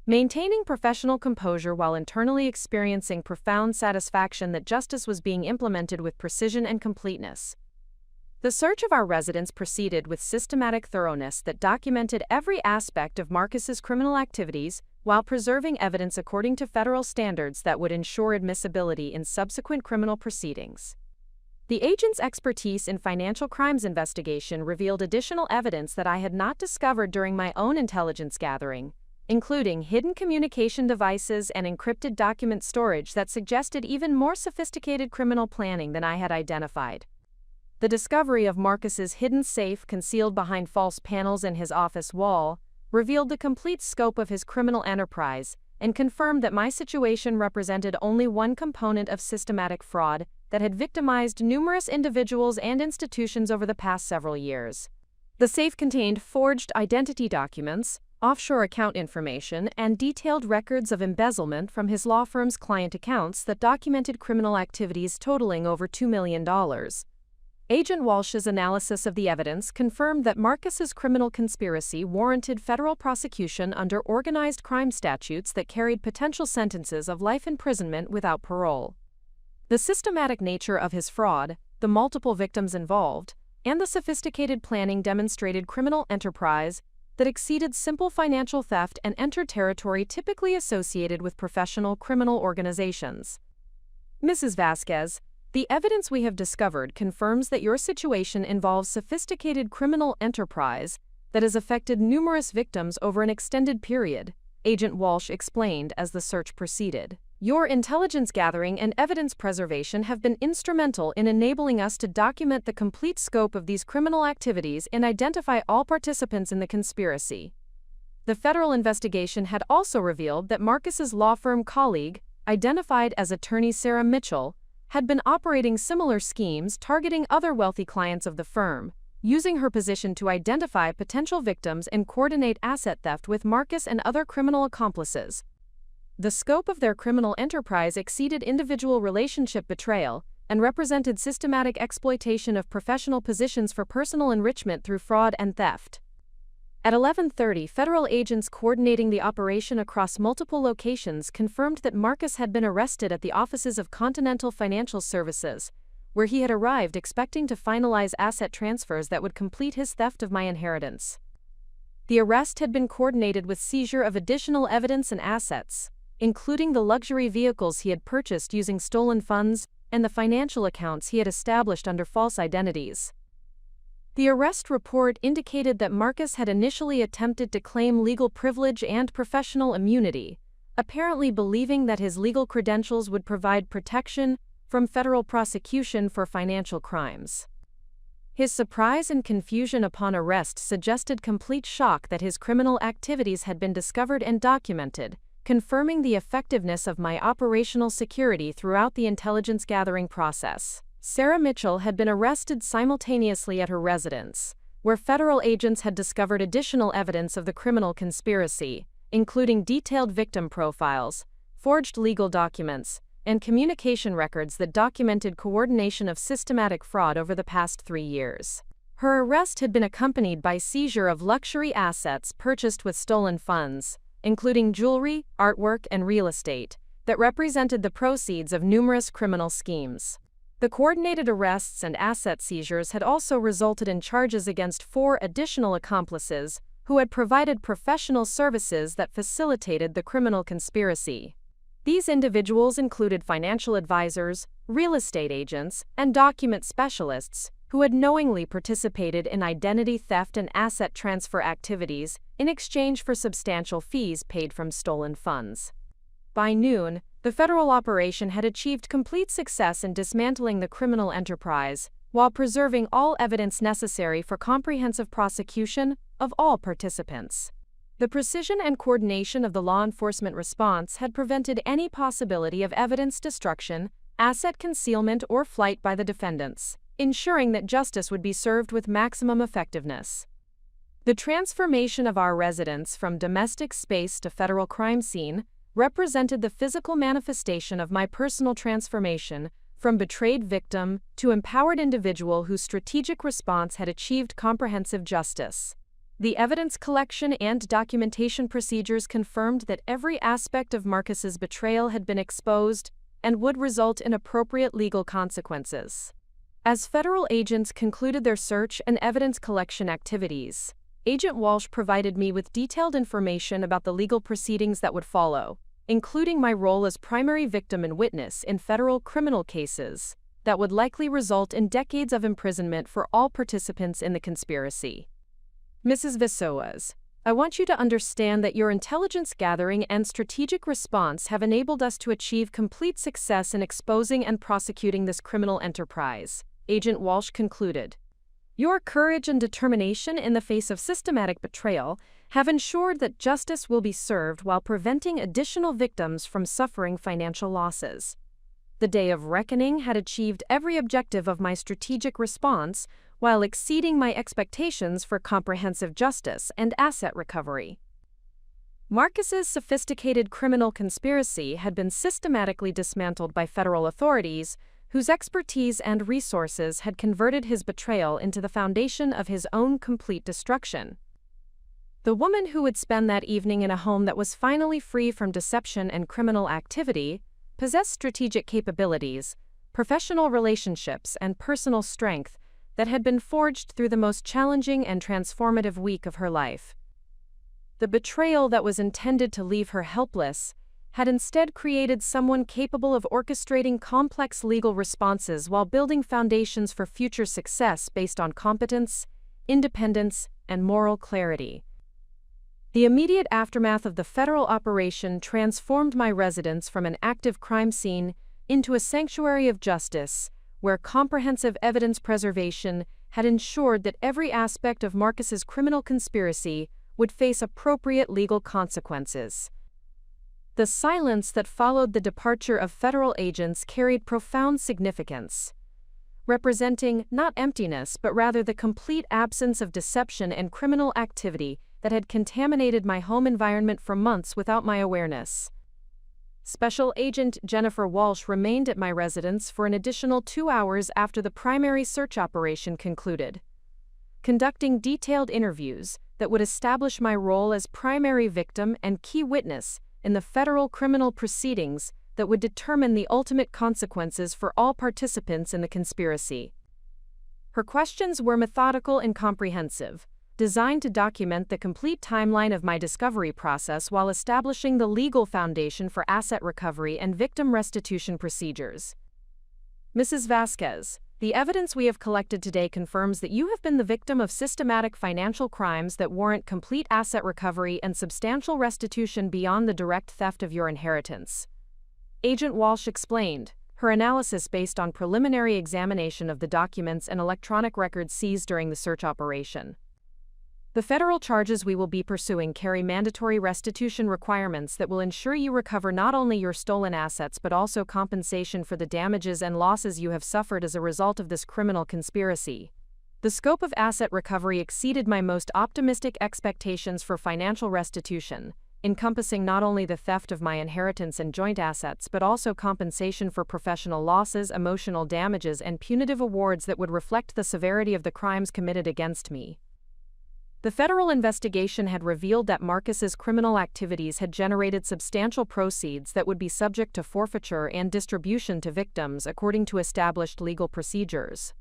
maintaining professional composure while internally experiencing profound satisfaction that justice was being implemented with precision and completeness. The search of our residence proceeded with systematic thoroughness that documented every aspect of Marcus's criminal activities while preserving evidence according to federal standards that would ensure admissibility in subsequent criminal proceedings. The agent's expertise in financial crimes investigation revealed additional evidence that I had not discovered during my own intelligence gathering, including hidden communication devices and encrypted document storage that suggested even more sophisticated criminal planning than I had identified. The discovery of Marcus's hidden safe concealed behind false panels in his office wall revealed the complete scope of his criminal enterprise and confirmed that my situation represented only one component of systematic fraud that had victimized numerous individuals and institutions over the past several years. The safe contained forged identity documents, offshore account information, and detailed records of embezzlement from his law firm's client accounts that documented criminal activities totaling over $2 million. Agent Walsh's analysis of the evidence confirmed that Marcus's criminal conspiracy warranted federal prosecution under organized crime statutes that carried potential sentences of life imprisonment without parole. The systematic nature of his fraud, the multiple victims involved, and the sophisticated planning demonstrated criminal enterprise that exceeded simple financial theft and entered territory typically associated with professional criminal organizations. Mrs. Vasquez, the evidence we have discovered confirms that your situation involves sophisticated criminal enterprise that has affected numerous victims over an extended period, Agent Walsh explained as the search proceeded. Your intelligence gathering and evidence preservation have been instrumental in enabling us to document the complete scope of these criminal activities and identify all participants in the conspiracy. The federal investigation had also revealed that Marcus's law firm colleague, identified as attorney Sarah Mitchell, had been operating similar schemes targeting other wealthy clients of the firm, using her position to identify potential victims and coordinate asset theft with Marcus and other criminal accomplices. The scope of their criminal enterprise exceeded individual relationship betrayal and represented systematic exploitation of professional positions for personal enrichment through fraud and theft. At 11:30, federal agents coordinating the operation across multiple locations confirmed that Marcus had been arrested at the offices of Continental Financial Services, where he had arrived expecting to finalize asset transfers that would complete his theft of my inheritance. The arrest had been coordinated with seizure of additional evidence and assets, including the luxury vehicles he had purchased using stolen funds and the financial accounts he had established under false identities. The arrest report indicated that Marcus had initially attempted to claim legal privilege and professional immunity, apparently believing that his legal credentials would provide protection from federal prosecution for financial crimes. His surprise and confusion upon arrest suggested complete shock that his criminal activities had been discovered and documented, confirming the effectiveness of my operational security throughout the intelligence gathering process. Sarah Mitchell had been arrested simultaneously at her residence, where federal agents had discovered additional evidence of the criminal conspiracy, including detailed victim profiles, forged legal documents, and communication records that documented coordination of systematic fraud over the past 3 years. Her arrest had been accompanied by seizure of luxury assets purchased with stolen funds, including jewelry, artwork, and real estate, that represented the proceeds of numerous criminal schemes. The coordinated arrests and asset seizures had also resulted in charges against 4 additional accomplices who had provided professional services that facilitated the criminal conspiracy. These individuals included financial advisors, real estate agents, and document specialists who had knowingly participated in identity theft and asset transfer activities in exchange for substantial fees paid from stolen funds. By noon, the federal operation had achieved complete success in dismantling the criminal enterprise, while preserving all evidence necessary for comprehensive prosecution of all participants. The precision and coordination of the law enforcement response had prevented any possibility of evidence destruction, asset concealment, or flight by the defendants, ensuring that justice would be served with maximum effectiveness. The transformation of our residence from domestic space to federal crime scene represented the physical manifestation of my personal transformation from betrayed victim to empowered individual whose strategic response had achieved comprehensive justice. The evidence collection and documentation procedures confirmed that every aspect of Marcus's betrayal had been exposed and would result in appropriate legal consequences. As federal agents concluded their search and evidence collection activities, Agent Walsh provided me with detailed information about the legal proceedings that would follow, including my role as primary victim and witness in federal criminal cases that would likely result in decades of imprisonment for all participants in the conspiracy. Mrs. Visoas, I want you to understand that your intelligence gathering and strategic response have enabled us to achieve complete success in exposing and prosecuting this criminal enterprise, Agent Walsh concluded. Your courage and determination in the face of systematic betrayal have ensured that justice will be served while preventing additional victims from suffering financial losses. The day of reckoning had achieved every objective of my strategic response while exceeding my expectations for comprehensive justice and asset recovery. Marcus's sophisticated criminal conspiracy had been systematically dismantled by federal authorities, whose expertise and resources had converted his betrayal into the foundation of his own complete destruction. The woman who would spend that evening in a home that was finally free from deception and criminal activity possessed strategic capabilities, professional relationships, and personal strength that had been forged through the most challenging and transformative week of her life. The betrayal that was intended to leave her helpless had instead created someone capable of orchestrating complex legal responses while building foundations for future success based on competence, independence, and moral clarity. The immediate aftermath of the federal operation transformed my residence from an active crime scene into a sanctuary of justice, where comprehensive evidence preservation had ensured that every aspect of Marcus's criminal conspiracy would face appropriate legal consequences. The silence that followed the departure of federal agents carried profound significance, representing not emptiness but rather the complete absence of deception and criminal activity that had contaminated my home environment for months without my awareness. Special Agent Jennifer Walsh remained at my residence for an additional 2 hours after the primary search operation concluded, conducting detailed interviews that would establish my role as primary victim and key witness in the federal criminal proceedings that would determine the ultimate consequences for all participants in the conspiracy. Her questions were methodical and comprehensive, designed to document the complete timeline of my discovery process while establishing the legal foundation for asset recovery and victim restitution procedures. Mrs. Vasquez, the evidence we have collected today confirms that you have been the victim of systematic financial crimes that warrant complete asset recovery and substantial restitution beyond the direct theft of your inheritance. Agent Walsh explained, her analysis based on preliminary examination of the documents and electronic records seized during the search operation. The federal charges we will be pursuing carry mandatory restitution requirements that will ensure you recover not only your stolen assets but also compensation for the damages and losses you have suffered as a result of this criminal conspiracy. The scope of asset recovery exceeded my most optimistic expectations for financial restitution, encompassing not only the theft of my inheritance and joint assets but also compensation for professional losses, emotional damages, and punitive awards that would reflect the severity of the crimes committed against me. The federal investigation had revealed that Marcus's criminal activities had generated substantial proceeds that would be subject to forfeiture and distribution to victims according to established legal procedures.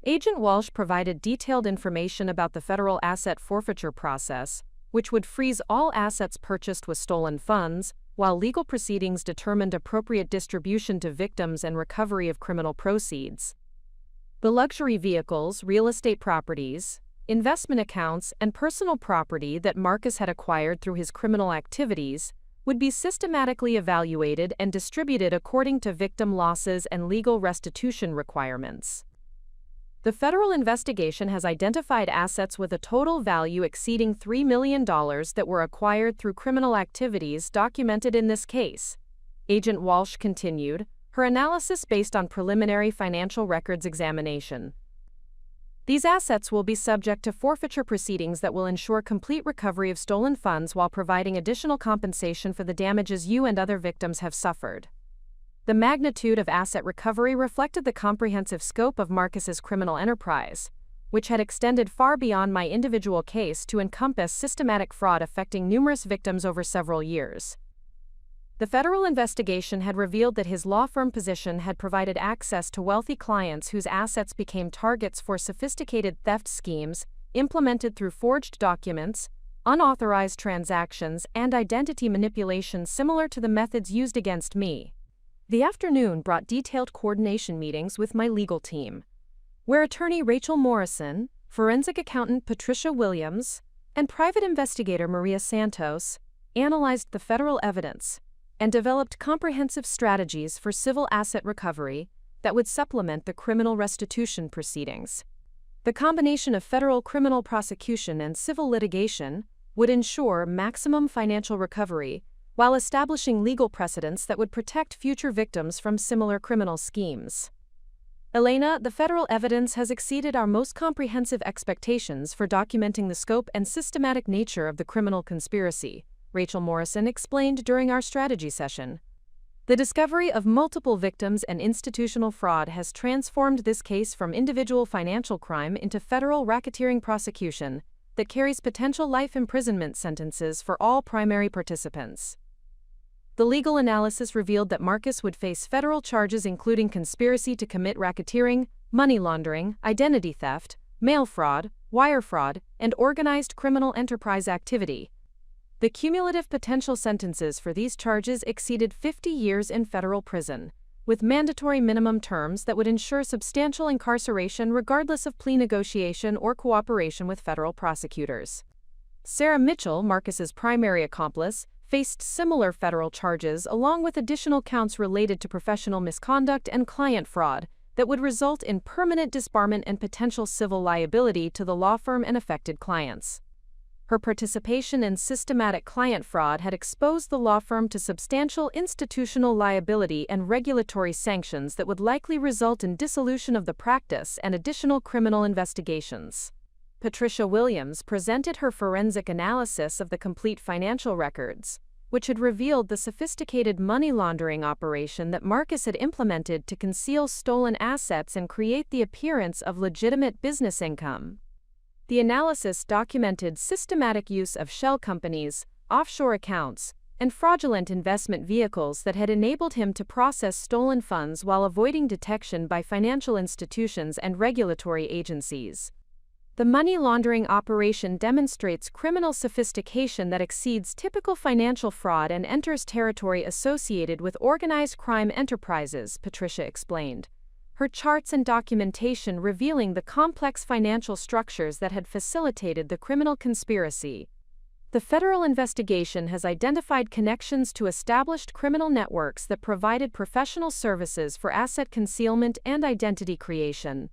Agent Walsh provided detailed information about the federal asset forfeiture process, which would freeze all assets purchased with stolen funds, while legal proceedings determined appropriate distribution to victims and recovery of criminal proceeds. The luxury vehicles, real estate properties, investment accounts, and personal property that Marcus had acquired through his criminal activities would be systematically evaluated and distributed according to victim losses and legal restitution requirements. The federal investigation has identified assets with a total value exceeding $3 million that were acquired through criminal activities documented in this case. Agent Walsh continued, her analysis based on preliminary financial records examination. These assets will be subject to forfeiture proceedings that will ensure complete recovery of stolen funds while providing additional compensation for the damages you and other victims have suffered. The magnitude of asset recovery reflected the comprehensive scope of Marcus's criminal enterprise, which had extended far beyond my individual case to encompass systematic fraud affecting numerous victims over several years. The federal investigation had revealed that his law firm position had provided access to wealthy clients whose assets became targets for sophisticated theft schemes implemented through forged documents, unauthorized transactions, and identity manipulation similar to the methods used against me. The afternoon brought detailed coordination meetings with my legal team, where attorney Rachel Morrison, forensic accountant Patricia Williams, and private investigator Maria Santos analyzed the federal evidence and developed comprehensive strategies for civil asset recovery that would supplement the criminal restitution proceedings. The combination of federal criminal prosecution and civil litigation would ensure maximum financial recovery while establishing legal precedents that would protect future victims from similar criminal schemes. Elena, the federal evidence has exceeded our most comprehensive expectations for documenting the scope and systematic nature of the criminal conspiracy, Rachel Morrison explained during our strategy session. The discovery of multiple victims and institutional fraud has transformed this case from individual financial crime into federal racketeering prosecution that carries potential life imprisonment sentences for all primary participants. The legal analysis revealed that Marcus would face federal charges including conspiracy to commit racketeering, money laundering, identity theft, mail fraud, wire fraud, and organized criminal enterprise activity. The cumulative potential sentences for these charges exceeded 50 years in federal prison, with mandatory minimum terms that would ensure substantial incarceration regardless of plea negotiation or cooperation with federal prosecutors. Sarah Mitchell, Marcus's primary accomplice, faced similar federal charges along with additional counts related to professional misconduct and client fraud that would result in permanent disbarment and potential civil liability to the law firm and affected clients. Her participation in systematic client fraud had exposed the law firm to substantial institutional liability and regulatory sanctions that would likely result in dissolution of the practice and additional criminal investigations. Patricia Williams presented her forensic analysis of the complete financial records, which had revealed the sophisticated money laundering operation that Marcus had implemented to conceal stolen assets and create the appearance of legitimate business income. The analysis documented systematic use of shell companies, offshore accounts, and fraudulent investment vehicles that had enabled him to process stolen funds while avoiding detection by financial institutions and regulatory agencies. The money laundering operation demonstrates criminal sophistication that exceeds typical financial fraud and enters territory associated with organized crime enterprises, Patricia explained, her charts and documentation revealing the complex financial structures that had facilitated the criminal conspiracy. The federal investigation has identified connections to established criminal networks that provided professional services for asset concealment and identity creation.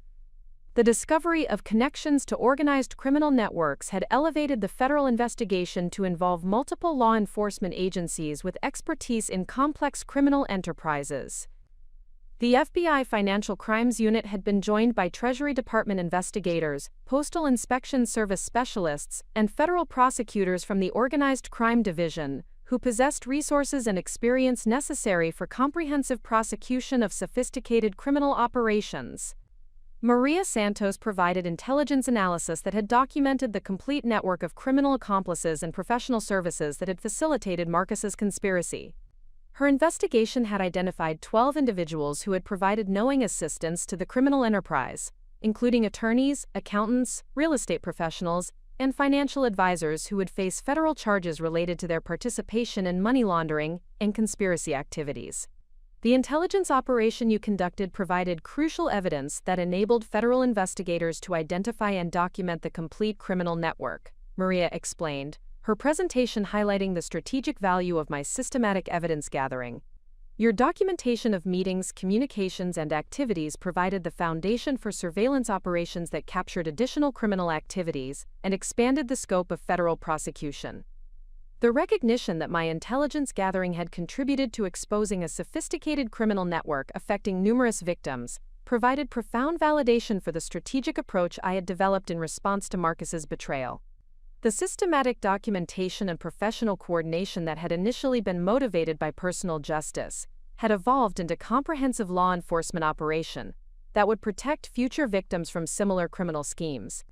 The discovery of connections to organized criminal networks had elevated the federal investigation to involve multiple law enforcement agencies with expertise in complex criminal enterprises. The FBI Financial Crimes Unit had been joined by Treasury Department investigators, Postal Inspection Service specialists, and federal prosecutors from the Organized Crime Division, who possessed resources and experience necessary for comprehensive prosecution of sophisticated criminal operations. Maria Santos provided intelligence analysis that had documented the complete network of criminal accomplices and professional services that had facilitated Marcus's conspiracy. Her investigation had identified 12 individuals who had provided knowing assistance to the criminal enterprise, including attorneys, accountants, real estate professionals, and financial advisors who would face federal charges related to their participation in money laundering and conspiracy activities. The intelligence operation you conducted provided crucial evidence that enabled federal investigators to identify and document the complete criminal network, Maria explained, her presentation highlighting the strategic value of my systematic evidence gathering. Your documentation of meetings, communications, and activities provided the foundation for surveillance operations that captured additional criminal activities and expanded the scope of federal prosecution. The recognition that my intelligence gathering had contributed to exposing a sophisticated criminal network affecting numerous victims provided profound validation for the strategic approach I had developed in response to Marcus's betrayal. The systematic documentation and professional coordination that had initially been motivated by personal justice had evolved into comprehensive law enforcement operation that would protect future victims from similar criminal schemes.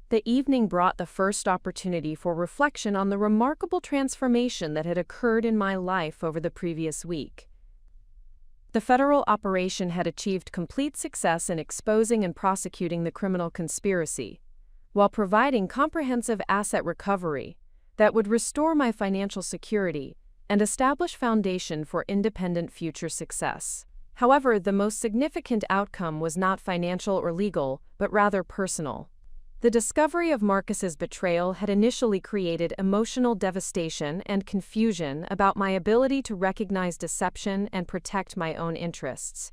The evening brought the first opportunity for reflection on the remarkable transformation that had occurred in my life over the previous week. The federal operation had achieved complete success in exposing and prosecuting the criminal conspiracy, while providing comprehensive asset recovery that would restore my financial security and establish foundation for independent future success. However, the most significant outcome was not financial or legal, but rather personal. The discovery of Marcus's betrayal had initially created emotional devastation and confusion about my ability to recognize deception and protect my own interests.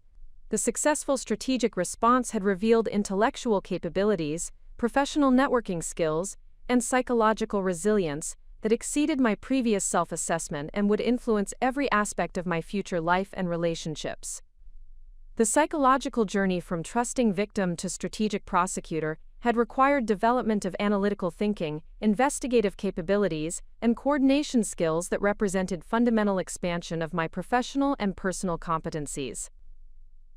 The successful strategic response had revealed intellectual capabilities, professional networking skills, and psychological resilience that exceeded my previous self-assessment and would influence every aspect of my future life and relationships. The psychological journey from trusting victim to strategic prosecutor had required development of analytical thinking, investigative capabilities, and coordination skills that represented fundamental expansion of my professional and personal competencies.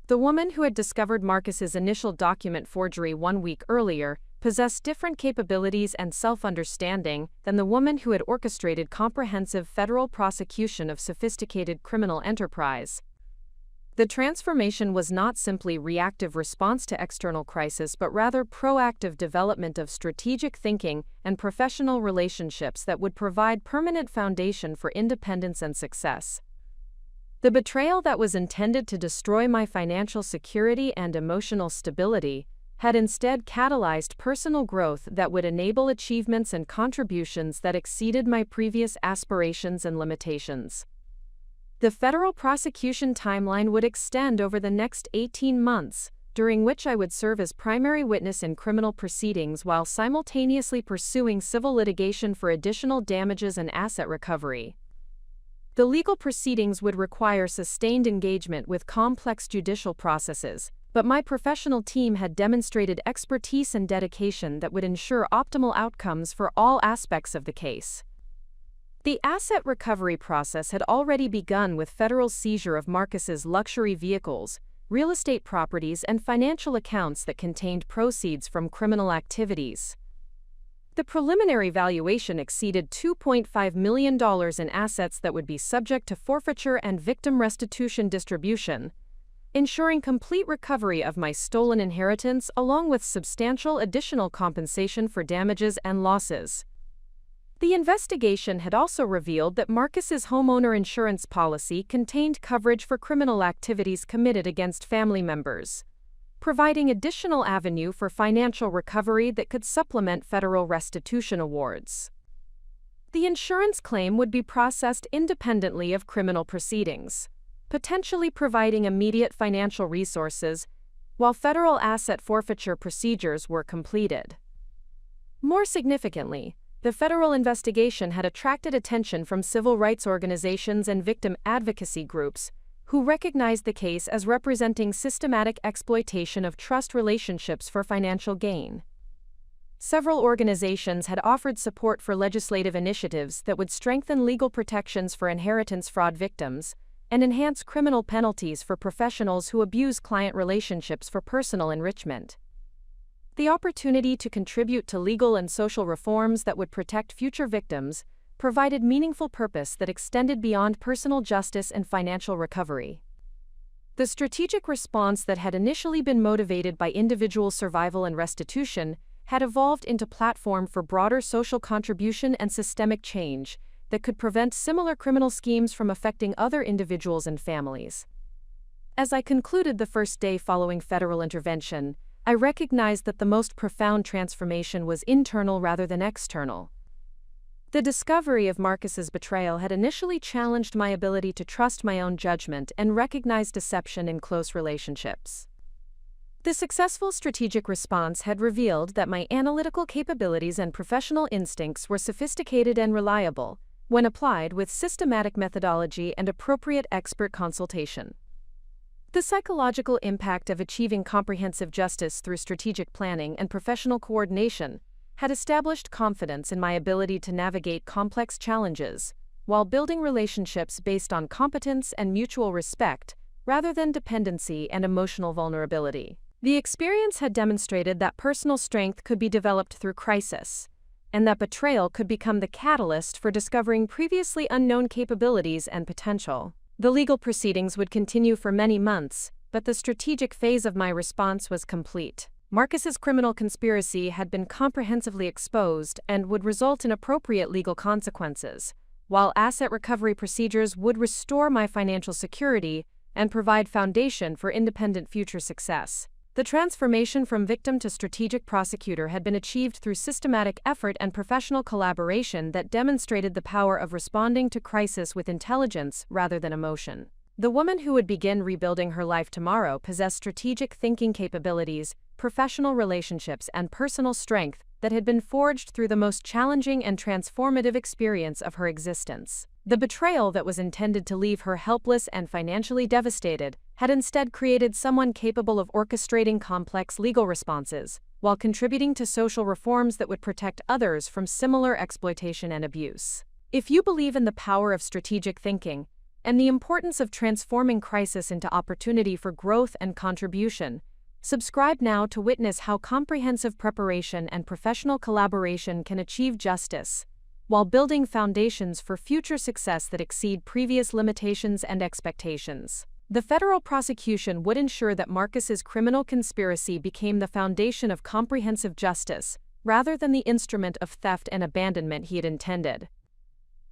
The woman who had discovered Marcus's initial document forgery 1 week earlier possessed different capabilities and self-understanding than the woman who had orchestrated comprehensive federal prosecution of sophisticated criminal enterprise. The transformation was not simply reactive response to external crisis but rather proactive development of strategic thinking and professional relationships that would provide permanent foundation for independence and success. The betrayal that was intended to destroy my financial security and emotional stability had instead catalyzed personal growth that would enable achievements and contributions that exceeded my previous aspirations and limitations. The federal prosecution timeline would extend over the next 18 months, during which I would serve as primary witness in criminal proceedings while simultaneously pursuing civil litigation for additional damages and asset recovery. The legal proceedings would require sustained engagement with complex judicial processes, but my professional team had demonstrated expertise and dedication that would ensure optimal outcomes for all aspects of the case. The asset recovery process had already begun with federal seizure of Marcus's luxury vehicles, real estate properties, and financial accounts that contained proceeds from criminal activities. The preliminary valuation exceeded $2.5 million in assets that would be subject to forfeiture and victim restitution distribution, ensuring complete recovery of my stolen inheritance along with substantial additional compensation for damages and losses. The investigation had also revealed that Marcus's homeowner insurance policy contained coverage for criminal activities committed against family members, providing additional avenue for financial recovery that could supplement federal restitution awards. The insurance claim would be processed independently of criminal proceedings, potentially providing immediate financial resources, while federal asset forfeiture procedures were completed. More significantly, the federal investigation had attracted attention from civil rights organizations and victim advocacy groups, who recognized the case as representing systematic exploitation of trust relationships for financial gain. Several organizations had offered support for legislative initiatives that would strengthen legal protections for inheritance fraud victims and enhance criminal penalties for professionals who abuse client relationships for personal enrichment. The opportunity to contribute to legal and social reforms that would protect future victims provided meaningful purpose that extended beyond personal justice and financial recovery. The strategic response that had initially been motivated by individual survival and restitution had evolved into a platform for broader social contribution and systemic change that could prevent similar criminal schemes from affecting other individuals and families. As I concluded the first day following federal intervention, I recognized that the most profound transformation was internal rather than external. The discovery of Marcus's betrayal had initially challenged my ability to trust my own judgment and recognize deception in close relationships. The successful strategic response had revealed that my analytical capabilities and professional instincts were sophisticated and reliable when applied with systematic methodology and appropriate expert consultation. The psychological impact of achieving comprehensive justice through strategic planning and professional coordination had established confidence in my ability to navigate complex challenges, while building relationships based on competence and mutual respect, rather than dependency and emotional vulnerability. The experience had demonstrated that personal strength could be developed through crisis, and that betrayal could become the catalyst for discovering previously unknown capabilities and potential. The legal proceedings would continue for many months, but the strategic phase of my response was complete. Marcus's criminal conspiracy had been comprehensively exposed and would result in appropriate legal consequences, while asset recovery procedures would restore my financial security and provide foundation for independent future success. The transformation from victim to strategic prosecutor had been achieved through systematic effort and professional collaboration that demonstrated the power of responding to crisis with intelligence rather than emotion. The woman who would begin rebuilding her life tomorrow possessed strategic thinking capabilities, professional relationships, and personal strength that had been forged through the most challenging and transformative experience of her existence. The betrayal that was intended to leave her helpless and financially devastated had instead created someone capable of orchestrating complex legal responses, while contributing to social reforms that would protect others from similar exploitation and abuse. If you believe in the power of strategic thinking and the importance of transforming crisis into opportunity for growth and contribution, subscribe now to witness how comprehensive preparation and professional collaboration can achieve justice, while building foundations for future success that exceed previous limitations and expectations. The federal prosecution would ensure that Marcus's criminal conspiracy became the foundation of comprehensive justice, rather than the instrument of theft and abandonment he had intended.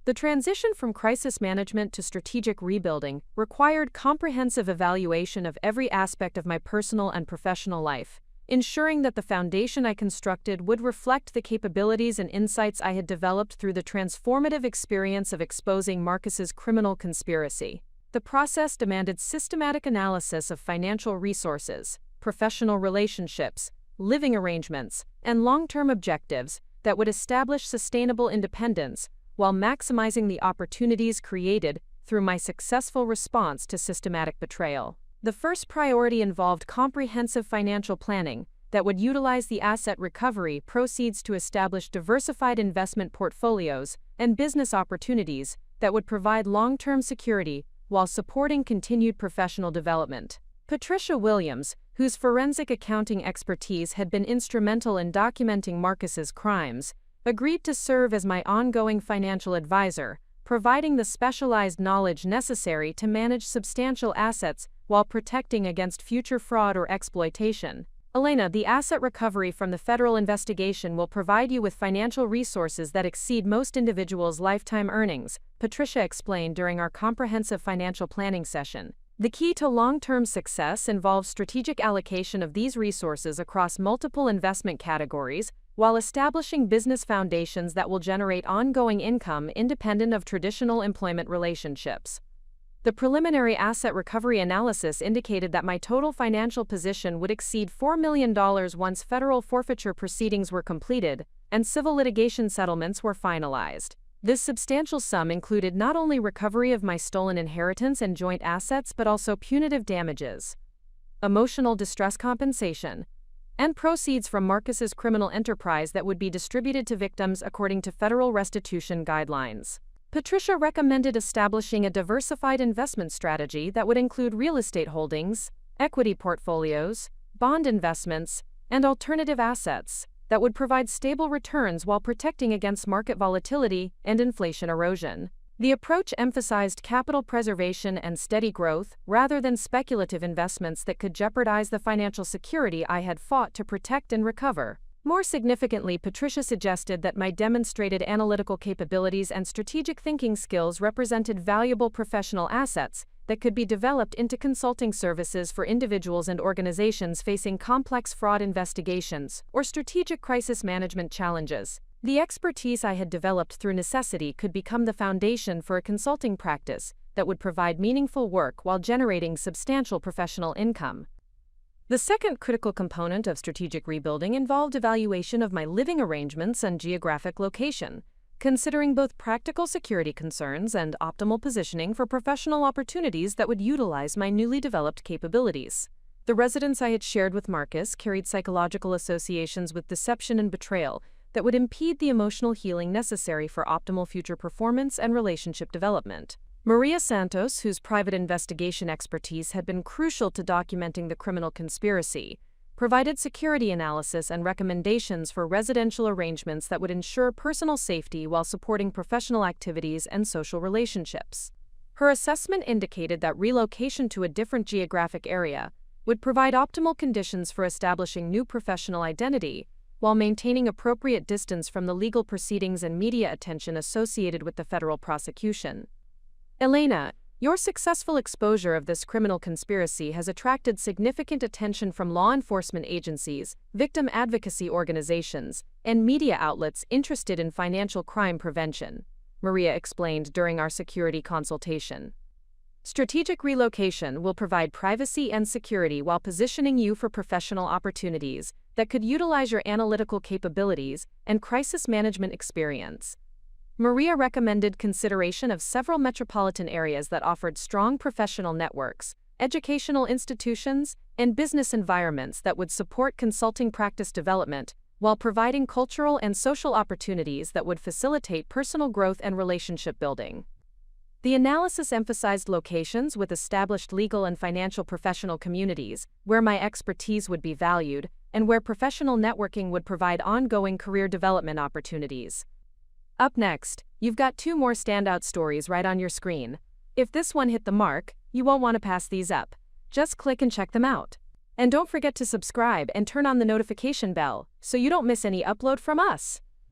The transition from crisis management to strategic rebuilding required comprehensive evaluation of every aspect of my personal and professional life, ensuring that the foundation I constructed would reflect the capabilities and insights I had developed through the transformative experience of exposing Marcus's criminal conspiracy. The process demanded systematic analysis of financial resources, professional relationships, living arrangements, and long-term objectives that would establish sustainable independence while maximizing the opportunities created through my successful response to systematic betrayal. The first priority involved comprehensive financial planning that would utilize the asset recovery proceeds to establish diversified investment portfolios and business opportunities that would provide long-term security while supporting continued professional development. Patricia Williams, whose forensic accounting expertise had been instrumental in documenting Marcus's crimes, agreed to serve as my ongoing financial advisor, providing the specialized knowledge necessary to manage substantial assets while protecting against future fraud or exploitation. Elena, the asset recovery from the federal investigation will provide you with financial resources that exceed most individuals' lifetime earnings, Patricia explained during our comprehensive financial planning session. The key to long-term success involves strategic allocation of these resources across multiple investment categories, while establishing business foundations that will generate ongoing income independent of traditional employment relationships. The preliminary asset recovery analysis indicated that my total financial position would exceed $4 million once federal forfeiture proceedings were completed and civil litigation settlements were finalized. This substantial sum included not only recovery of my stolen inheritance and joint assets but also punitive damages, emotional distress compensation, and proceeds from Marcus's criminal enterprise that would be distributed to victims according to federal restitution guidelines. Patricia recommended establishing a diversified investment strategy that would include real estate holdings, equity portfolios, bond investments, and alternative assets that would provide stable returns while protecting against market volatility and inflation erosion. The approach emphasized capital preservation and steady growth rather than speculative investments that could jeopardize the financial security I had fought to protect and recover. More significantly, Patricia suggested that my demonstrated analytical capabilities and strategic thinking skills represented valuable professional assets that could be developed into consulting services for individuals and organizations facing complex fraud investigations or strategic crisis management challenges. The expertise I had developed through necessity could become the foundation for a consulting practice that would provide meaningful work while generating substantial professional income. The second critical component of strategic rebuilding involved evaluation of my living arrangements and geographic location, considering both practical security concerns and optimal positioning for professional opportunities that would utilize my newly developed capabilities. The residence I had shared with Marcus carried psychological associations with deception and betrayal that would impede the emotional healing necessary for optimal future performance and relationship development. Maria Santos, whose private investigation expertise had been crucial to documenting the criminal conspiracy, provided security analysis and recommendations for residential arrangements that would ensure personal safety while supporting professional activities and social relationships. Her assessment indicated that relocation to a different geographic area would provide optimal conditions for establishing new professional identity, while maintaining appropriate distance from the legal proceedings and media attention associated with the federal prosecution. Elena, your successful exposure of this criminal conspiracy has attracted significant attention from law enforcement agencies, victim advocacy organizations, and media outlets interested in financial crime prevention, Maria explained during our security consultation. Strategic relocation will provide privacy and security while positioning you for professional opportunities that could utilize your analytical capabilities and crisis management experience. Maria recommended consideration of several metropolitan areas that offered strong professional networks, educational institutions, and business environments that would support consulting practice development, while providing cultural and social opportunities that would facilitate personal growth and relationship building. The analysis emphasized locations with established legal and financial professional communities, where my expertise would be valued, and where professional networking would provide ongoing career development opportunities. Up next, you've got 2 more standout stories right on your screen. If this one hit the mark, you won't want to pass these up. Just click and check them out. And don't forget to subscribe and turn on the notification bell so you don't miss any upload from us.